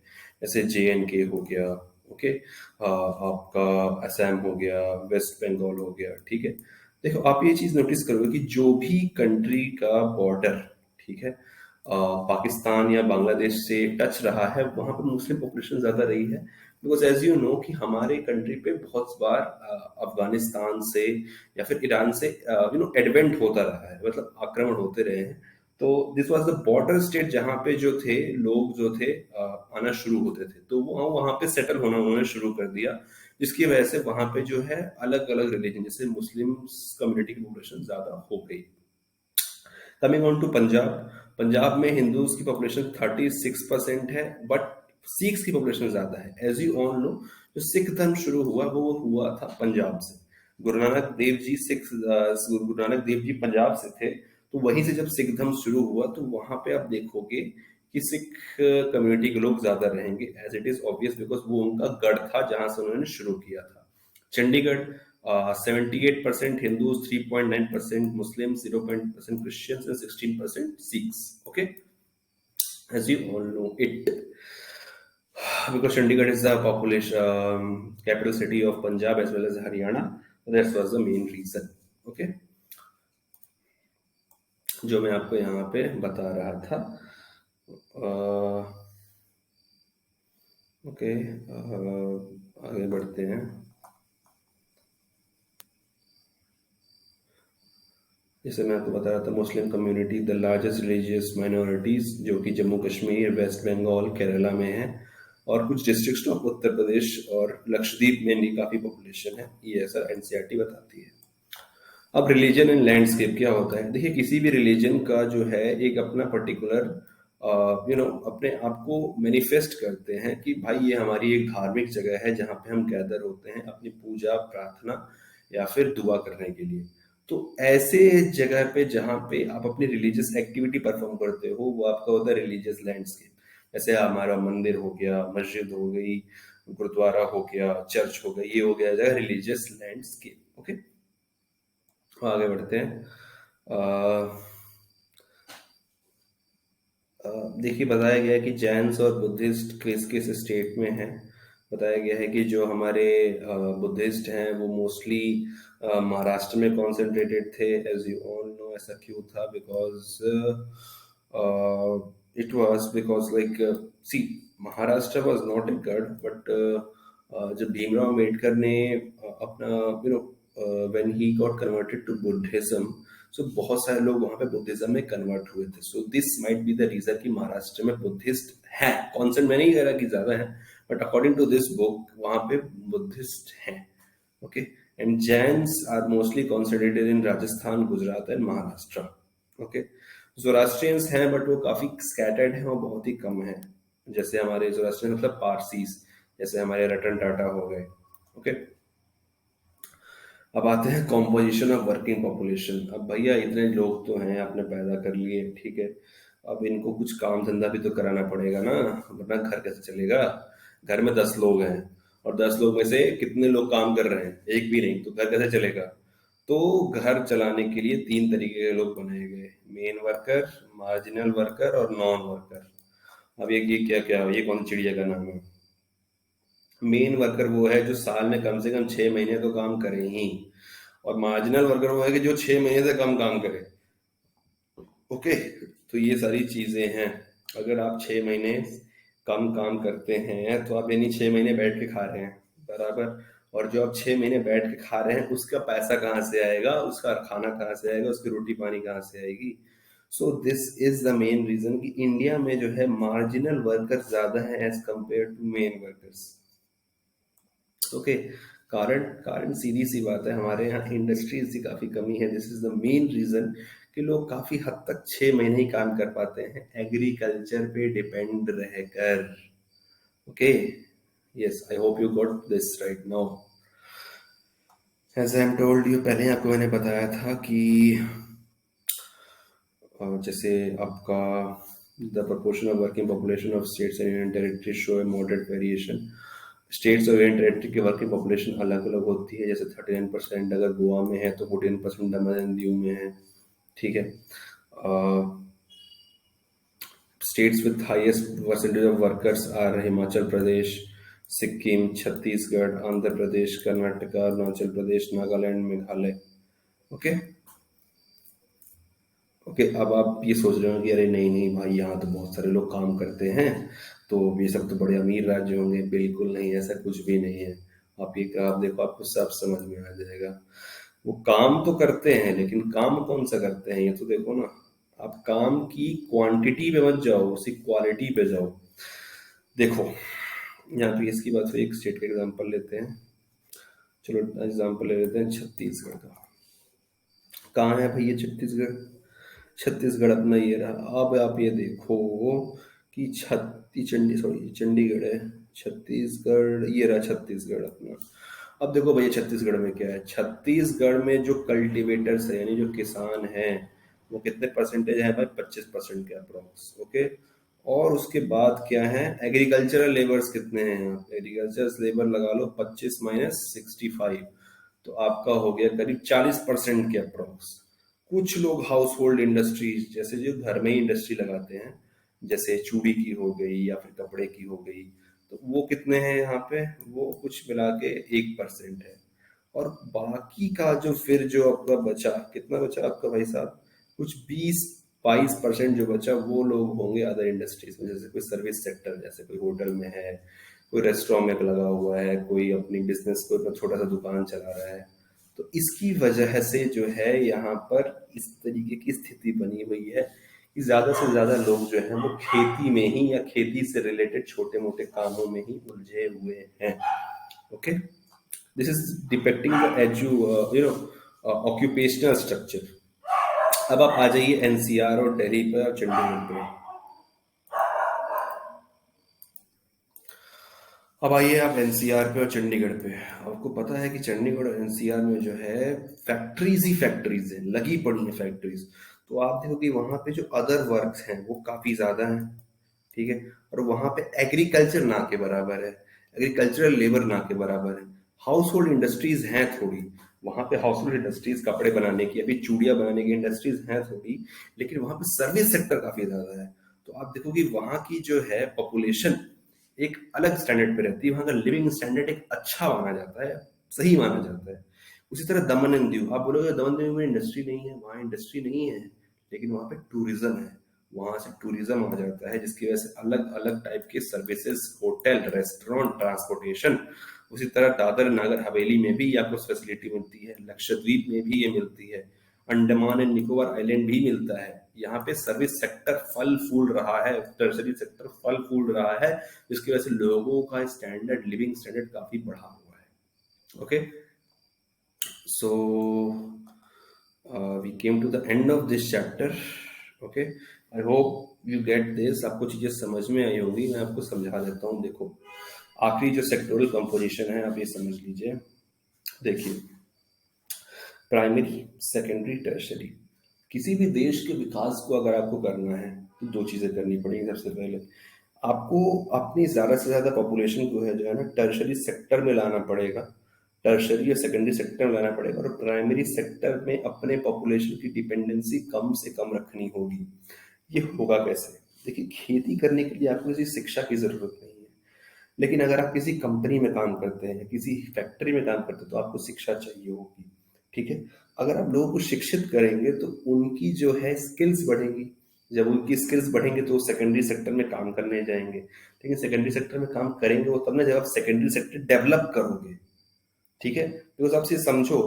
जैसे JNK हो गया। ओके, आपका असम हो गया, वेस्ट बंगाल हो गया। ठीक है, देखो आप ये चीज़ नोटिस करोगे कि जो भी कंट्री का बॉर्डर, ठीक है, पाकिस्तान या बांग्लादेश से टच रहा है, वहां पर मुस्लिम पॉपुलेशन ज्यादा रही है। बिकॉज एज यू नो कि हमारे कंट्री पे बहुत बार अफगानिस्तान से या फिर ईरान से एडवेंट होता रहा है, मतलब आक्रमण होते रहे हैं। तो this was the border state जहाँ पे जो थे लोग जो थे आना शुरू होते थे, तो वो वहां पे सेटल होना उन्होंने शुरू कर दिया, जिसकी वजह से वहां पे जो है अलग अलग रिलीजन, जैसे मुस्लिम कम्युनिटी की पॉपुलेशन ज्यादा हो गई। Coming on to Punjab, Punjab में हिंदूज की पॉपुलेशन 36% है, बट सिख्स की पॉपुलेशन ज्यादा है। एज यू ऑल नो, जो सिख धर्म शुरू हुआ वो हुआ था पंजाब से। गुरु नानक देव जी गुरु नानक देव जी पंजाब से थे, तो वहीं से जब सिख धर्म शुरू हुआ तो वहां पे आप देखोगे कि सिख कम्युनिटी के लोग ज्यादा रहेंगे, as it is obvious, because वो उनका गढ़ था जहां से उन्होंने शुरू किया था। Chandigarh, 78% Hindus, 3.9% Muslims, 0% Christians, and 16% Sikhs. Okay, as you all know it, because Chandigarh is the population capital city of Punjab as well as Haryana. That was the main reason. Okay, जो मैं आपको यहाँ पे बता रहा था। ओके, आगे बढ़ते हैं। जैसे मैं आपको बता रहा था, Muslim community the largest religious minorities जो कि जम्मू कश्मीर, वेस्ट बंगाल, केरला में है, और कुछ डिस्ट्रिक्ट्स ऑफ उत्तर प्रदेश और लक्षद्वीप में भी काफी पॉपुलेशन है, ये ऐसा NCERT बताती है। अब रिलीजन एंड लैंडस्केप क्या होता है? देखिए, किसी भी रिलीजन का जो है एक अपना पर्टिकुलर अपने आप को मैनिफेस्ट करते हैं कि भाई ये हमारी एक धार्मिक जगह है जहाँ पे हम गैदर होते हैं अपनी पूजा प्रार्थना या फिर दुआ करने के लिए। तो ऐसे जगह पे जहाँ पे आप अपनी रिलीजियस एक्टिविटी परफॉर्म करते हो, वो आपका होता है रिलीजियस लैंडस्केप। जैसे हमारा मंदिर हो गया, मस्जिद हो गई, गुरुद्वारा हो गया, चर्च हो गया, ये हो गया जगह रिलीजियस लैंडस्केप। ओके, आगे बढ़ते हैं। देखिए, बताया गया है कि जैन्स और बुद्धिस्ट किस किस स्टेट में है। बताया गया है कि जो हमारे बुद्धिस्ट हैं वो मोस्टली महाराष्ट्र में कॉन्सेंट्रेटेड थे। एज यू ऑल नो, ऐसा क्यों था? Because it was because like, see, Maharashtra was not a गढ़, बट जब भीमराव अम्बेडकर ने अपना when he got converted to Buddhism, so बहुत सारे लोग वहां पे बुद्धिज्म में कन्वर्ट हुए थे। So this might be the reason कि महाराष्ट्र में बुद्धिस्ट है। कॉन्सेंट मैं नहीं कह रहा कि ज्यादा है, but according to this book वहां पे बुद्धिस्ट हैं। Okay, and Jains are mostly concentrated in Rajasthan, Gujarat and Maharashtra. Okay, Zoroastrians हैं बट वो काफी स्कैटर्ड हैं और बहुत ही कम है। जैसे हमारे जोरास्ट्रियन मतलब पारसीज, जैसे हमारे रतन टाटा हो गए। ओके, अब आते हैं कॉम्पोजिशन ऑफ वर्किंग पॉपुलेशन। अब भैया इतने लोग तो हैं, आपने पैदा कर लिए, ठीक है, अब इनको कुछ काम धंधा भी तो कराना पड़ेगा ना, वरना घर कैसे चलेगा? घर में 10 लोग हैं और 10 लोग में से कितने लोग काम कर रहे हैं? एक भी नहीं, तो घर कैसे चलेगा? तो घर चलाने के लिए 3 तरीके के लोग बनाए गए: मेन वर्कर, मार्जिनल वर्कर और नॉन वर्कर। अब ये क्या क्या, ये कौन सी चिड़िया का नाम है? मेन वर्कर वो है जो साल में कम से कम 6 महीने तो काम करे ही, और मार्जिनल वर्कर वो है कि जो 6 महीने से कम काम करे। ओके, तो ये सारी चीजें हैं। अगर आप 6 महीने कम काम करते हैं तो आप यानी 6 महीने बैठ के खा रहे हैं, बराबर। और जो आप 6 महीने बैठ के खा रहे हैं उसका पैसा कहाँ से आएगा, उसका खाना कहाँ से आएगा, उसकी रोटी पानी कहाँ से आएगी। So this is the main reason कि इंडिया में जो है मार्जिनल वर्कर्स ज्यादा है as compared to main workers. Okay, कारण कारण सीधी सी बात है, हमारे यहाँ इंडस्ट्रीज की काफी कमी है। This is the main reason कि लोग काफी हद तक 6 महीने ही काम कर पाते हैं एग्रीकल्चर पे डिपेंड रहकर। Okay, yes, I hope you got this right now. As I am told you, पहले आपको मैंने बताया था कि जैसे आपका the proportion of working population of states and union territories show a moderate variation। States और यूनियन टेरिटरी की वर्किंग पॉपुलेशन अलग अलग होती है, जैसे 39% अगर गोवा में है तो 14% दमन एंड दीव में है। ठीक है, states with highest percentage of workers are Himachal Pradesh, Sikkim, Chhattisgarh, Andhra Pradesh, Karnataka, Arunachal Pradesh, Nagaland, Meghalaya. Okay okay, अब आप ये सोच रहे हो कि अरे नहीं नहीं भाई, यहाँ तो बहुत सारे लोग काम करते हैं तो ये सब तो बड़े अमीर राज्य होंगे। बिल्कुल नहीं, ऐसा कुछ भी नहीं है। आप ये ग्राफ देखो, आपको सब समझ में आ जाएगा। वो काम तो करते हैं, लेकिन काम कौन सा करते हैं ये तो देखो ना। आप काम की क्वांटिटी पे मत जाओ, उसी क्वालिटी पे जाओ। देखो, यहाँ पे इसकी बात हुई, एक स्टेट का एग्जांपल लेते हैं। चलो एग्जांपल ले लेते हैं छत्तीसगढ़ का। कहाँ है भाई ये छत्तीसगढ़? छत्तीसगढ़ अपना ये रहा। अब आप ये देखो कि चंडीगढ़ है, छत्तीसगढ़ ये रहा छत्तीसगढ़ अपना। अब देखो भैया छत्तीसगढ़ में क्या है। छत्तीसगढ़ में जो कल्टीवेटर्स है यानी जो किसान हैं वो कितने परसेंटेज है भाई? 25% के अप्रोक्स। ओके, और उसके बाद क्या है, एग्रीकल्चरल लेबर्स कितने हैं यहाँ पे? एग्रीकल्चर लेबर लगा लो 25 माइनस 65, तो आपका हो गया करीब 40% के अप्रोक्स। कुछ लोग हाउस होल्ड इंडस्ट्रीज, जैसे जो घर में ही इंडस्ट्री लगाते हैं, जैसे चूड़ी की हो गई या फिर कपड़े की हो गई, तो वो कितने हैं यहाँ पे? वो कुछ मिला के 1% है। और बाकी का जो फिर जो आपका बचा, कितना बचा आपका भाई साहब? कुछ 20-22% जो बचा वो लोग होंगे अदर इंडस्ट्रीज में, जैसे कोई सर्विस सेक्टर, जैसे कोई होटल में है, कोई रेस्टोरेंट में लगा हुआ है, कोई अपनी बिजनेस को छोटा सा दुकान चला रहा है। तो इसकी वजह से जो है यहाँ पर इस तरीके की स्थिति बनी हुई है कि ज्यादा से ज्यादा लोग जो है वो खेती में ही या खेती से रिलेटेड छोटे मोटे कामों में ही उलझे हुए हैं। Okay, this is depicting the occupational structure. अब आप आ जाइए एनसीआर और दिल्ली पे और चंडीगढ़ पे। अब आइए आप एनसीआर पे और चंडीगढ़ पे। आपको पता है कि चंडीगढ़ और एनसीआर में जो है फैक्ट्रीज ही फैक्ट्रीज है, लगी पड़ी है फैक्ट्रीज। तो आप देखो कि वहां पे जो अदर वर्क्स हैं वो काफी ज्यादा हैं। ठीक है, और वहां पे एग्रीकल्चर ना के बराबर है, एग्रीकल्चरल लेबर ना के बराबर है। हाउस होल्ड इंडस्ट्रीज हैं थोड़ी, वहां पे हाउस होल्ड इंडस्ट्रीज कपड़े बनाने की, अभी चूड़ियां बनाने की इंडस्ट्रीज हैं थोड़ी, लेकिन वहां पे सर्विस सेक्टर काफी ज्यादा है। तो आप देखो कि वहां की जो है पॉपुलेशन एक अलग स्टैंडर्ड पे रहती है, वहां का लिविंग स्टैंडर्ड एक अच्छा माना जाता है, सही माना जाता है। उसी तरह दमन एंड दीव, आप बोलोगे दमन दीव में इंडस्ट्री नहीं है, वहाँ इंडस्ट्री नहीं है, लेकिन वहाँ पे टूरिज्म है। वहां से टूरिज्म आ जाता है जिसकी वजह से अलग अलग टाइप के सर्विसेज, होटल, रेस्टोरेंट, ट्रांसपोर्टेशन। उसी तरह दादर नागर हवेली में भी आपको फैसिलिटी मिलती है, लक्षद्वीप में भी ये मिलती है, अंडमान एंड निकोबार आइलैंड भी मिलता है। यहाँ पे सर्विस सेक्टर फल फूल रहा है, टर्सरी सेक्टर फल फूल रहा है, जिसकी वजह से लोगों का स्टैंडर्ड, लिविंग स्टैंडर्ड काफी बढ़ा हुआ है। Okay, so we came to the end of this chapter। okay, I hope you get this। आपको चीजें समझ में आई होगी, मैं आपको समझा देता हूँ। देखो, आखिरी जो सेक्टोरल कंपोजिशन है आप ये समझ लीजिए। देखिए, प्राइमरी, सेकेंडरी, टर्शरी। किसी भी देश के विकास को अगर आपको करना है तो दो चीजें करनी पड़ेगी। सबसे पहले आपको अपनी ज्यादा से ज्यादा पॉपुलेशन को है जो है ना टर्शरी सेक्टर में लाना पड़ेगा, टर्शरी और सेकेंडरी सेक्टर में लाना पड़ेगा, और प्राइमरी सेक्टर में अपने पॉपुलेशन की डिपेंडेंसी कम से कम रखनी होगी। ये होगा कैसे? देखिए, खेती करने के लिए आपको किसी शिक्षा की जरूरत नहीं है, लेकिन अगर आप किसी कंपनी में काम करते हैं, किसी फैक्ट्री में काम करते हैं, तो आपको शिक्षा चाहिए होगी। ठीक है, अगर आप लोगों को शिक्षित करेंगे तो उनकी जो है स्किल्स बढ़ेंगी। जब उनकी स्किल्स बढ़ेंगे तो सेकेंडरी सेक्टर में काम करने जाएंगे, लेकिन सेकेंडरी सेक्टर में काम करेंगे वो तब ना जब आप सेकेंडरी सेक्टर डेवलप करोगे। ठीक है, बिकॉज आप इसे समझो,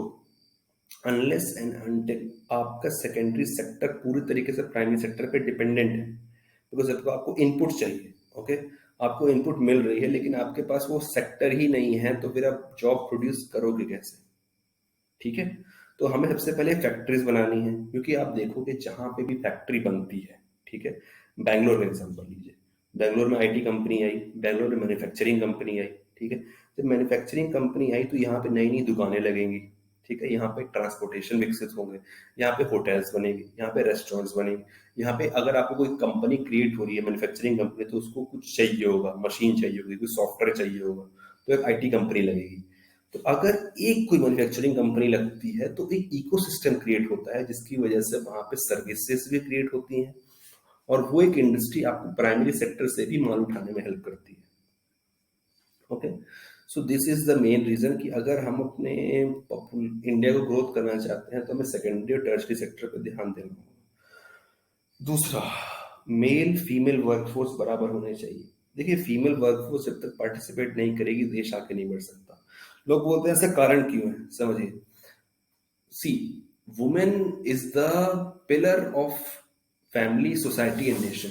अनलेस एंड अनटिल आपका सेकेंडरी सेक्टर पूरी तरीके से प्राइमरी सेक्टर पे डिपेंडेंट है, बिकॉज आपको इनपुट चाहिए। ओके, आपको इनपुट मिल रही है लेकिन आपके पास वो सेक्टर ही नहीं है, तो फिर आप जॉब प्रोड्यूस करोगे कैसे? ठीक है, तो हमें सबसे पहले फैक्ट्रीज बनानी है, क्योंकि आप देखोगे जहां पे भी फैक्ट्री बनती है, ठीक है, बैंगलोर का एग्जांपल लीजिए, बैंगलोर में आईटी कंपनी आई, बैंगलोर में मैन्युफैक्चरिंग कंपनी आई, ठीक है, जब मैन्युफैक्चरिंग कंपनी आई तो यहाँ पे नई नई दुकानें लगेंगी, ठीक है, यहाँ पे ट्रांसपोर्टेशन विकसित होंगे, यहाँ पे होटल्स बनेंगे, यहाँ पे रेस्टोरेंट्स बनेंगे, यहाँ पे अगर आपको कोई कंपनी क्रिएट हो रही है मैन्युफैक्चरिंग कंपनी, तो उसको कुछ चाहिए होगा, मशीन चाहिए होगी, कुछ सॉफ्टवेयर चाहिए होगा, तो एक आईटी कंपनी लगेगी। तो अगर एक कोई मैन्युफैक्चरिंग कंपनी लगती है तो एक इकोसिस्टम क्रिएट होता है, जिसकी वजह से वहां पे सर्विसेज भी क्रिएट होती हैं, और वो एक इंडस्ट्री आपको प्राइमरी सेक्टर से भी माल उठाने में हेल्प करती है। Okay, so this is the main reason कि अगर हम अपने इंडिया को ग्रोथ करना चाहते हैं तो हमें सेकेंडरी और टर्शरी सेक्टर पर ध्यान देना होगा। दूसरा, मेल फीमेल वर्कफोर्स बराबर होने चाहिए। देखिए, फीमेल वर्कफोर्स जब तक पार्टिसिपेट नहीं करेगी देश आगे नहीं बढ़ सकता। लोग बोलते हैं ऐसा कारण क्यों है, समझिए, see, women is the pillar of family, society and nation.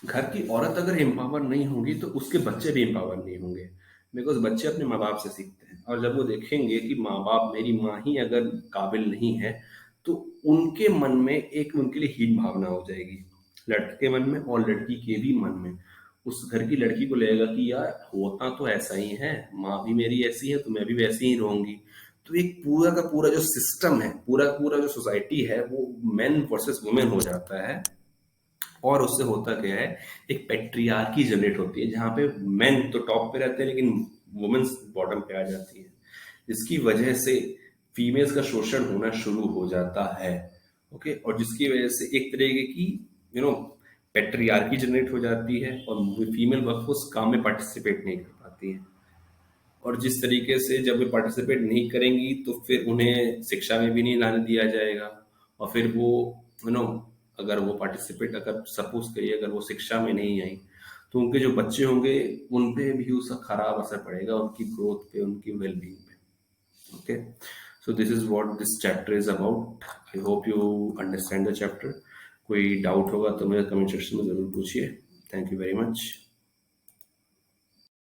घर की औरत अगर एम्पावर नहीं होगी तो उसके बच्चे भी एम्पावर नहीं होंगे, बिकॉज बच्चे अपने माँ बाप से सीखते हैं, और जब वो देखेंगे कि माँ बाप, मेरी माँ ही अगर काबिल नहीं है, तो उनके मन में एक उनके लिए हीन भावना हो जाएगी, लड़के के मन में और लड़की के भी मन में। उस घर की लड़की को लगेगा कि यार होता तो ऐसा ही है, माँ भी मेरी ऐसी है तो मैं भी वैसी ही रहूंगी। तो एक पूरा का पूरा जो सिस्टम है, पूरा का पूरा जो सोसाइटी है, वो मेन वर्सेस वुमेन हो जाता है, और उससे होता क्या है, एक पेट्रियार्की जनरेट होती है, जहां पे मेन तो टॉप पे रहते हैं लेकिन वुमेन्स बॉटम पे आ जाती है, जिसकी वजह से फीमेल्स का शोषण होना शुरू हो जाता है। ओके, और जिसकी वजह से एक तरीके की यू नो पेट्रियार्की जनरेट हो जाती है, और फीमेल वर्कफोर्स काम में पार्टिसिपेट नहीं कर पाती है। और जिस तरीके से जब वे पार्टिसिपेट नहीं करेंगी तो फिर उन्हें शिक्षा में भी नहीं लाने दिया जाएगा, और फिर वो यू नो अगर वो पार्टिसिपेट, अगर सपोज करिए अगर वो शिक्षा में नहीं आई, तो उनके जो बच्चे होंगे उन पे भी उसका खराब असर पड़ेगा, उनकी ग्रोथ पे, उनकी वेलबींग पे। Okay, so this is what this chapter is about. I hope you understand the chapter. कोई डाउट होगा तो मेरे कमेंट सेक्शन में जरूर पूछिए। Thank you very much.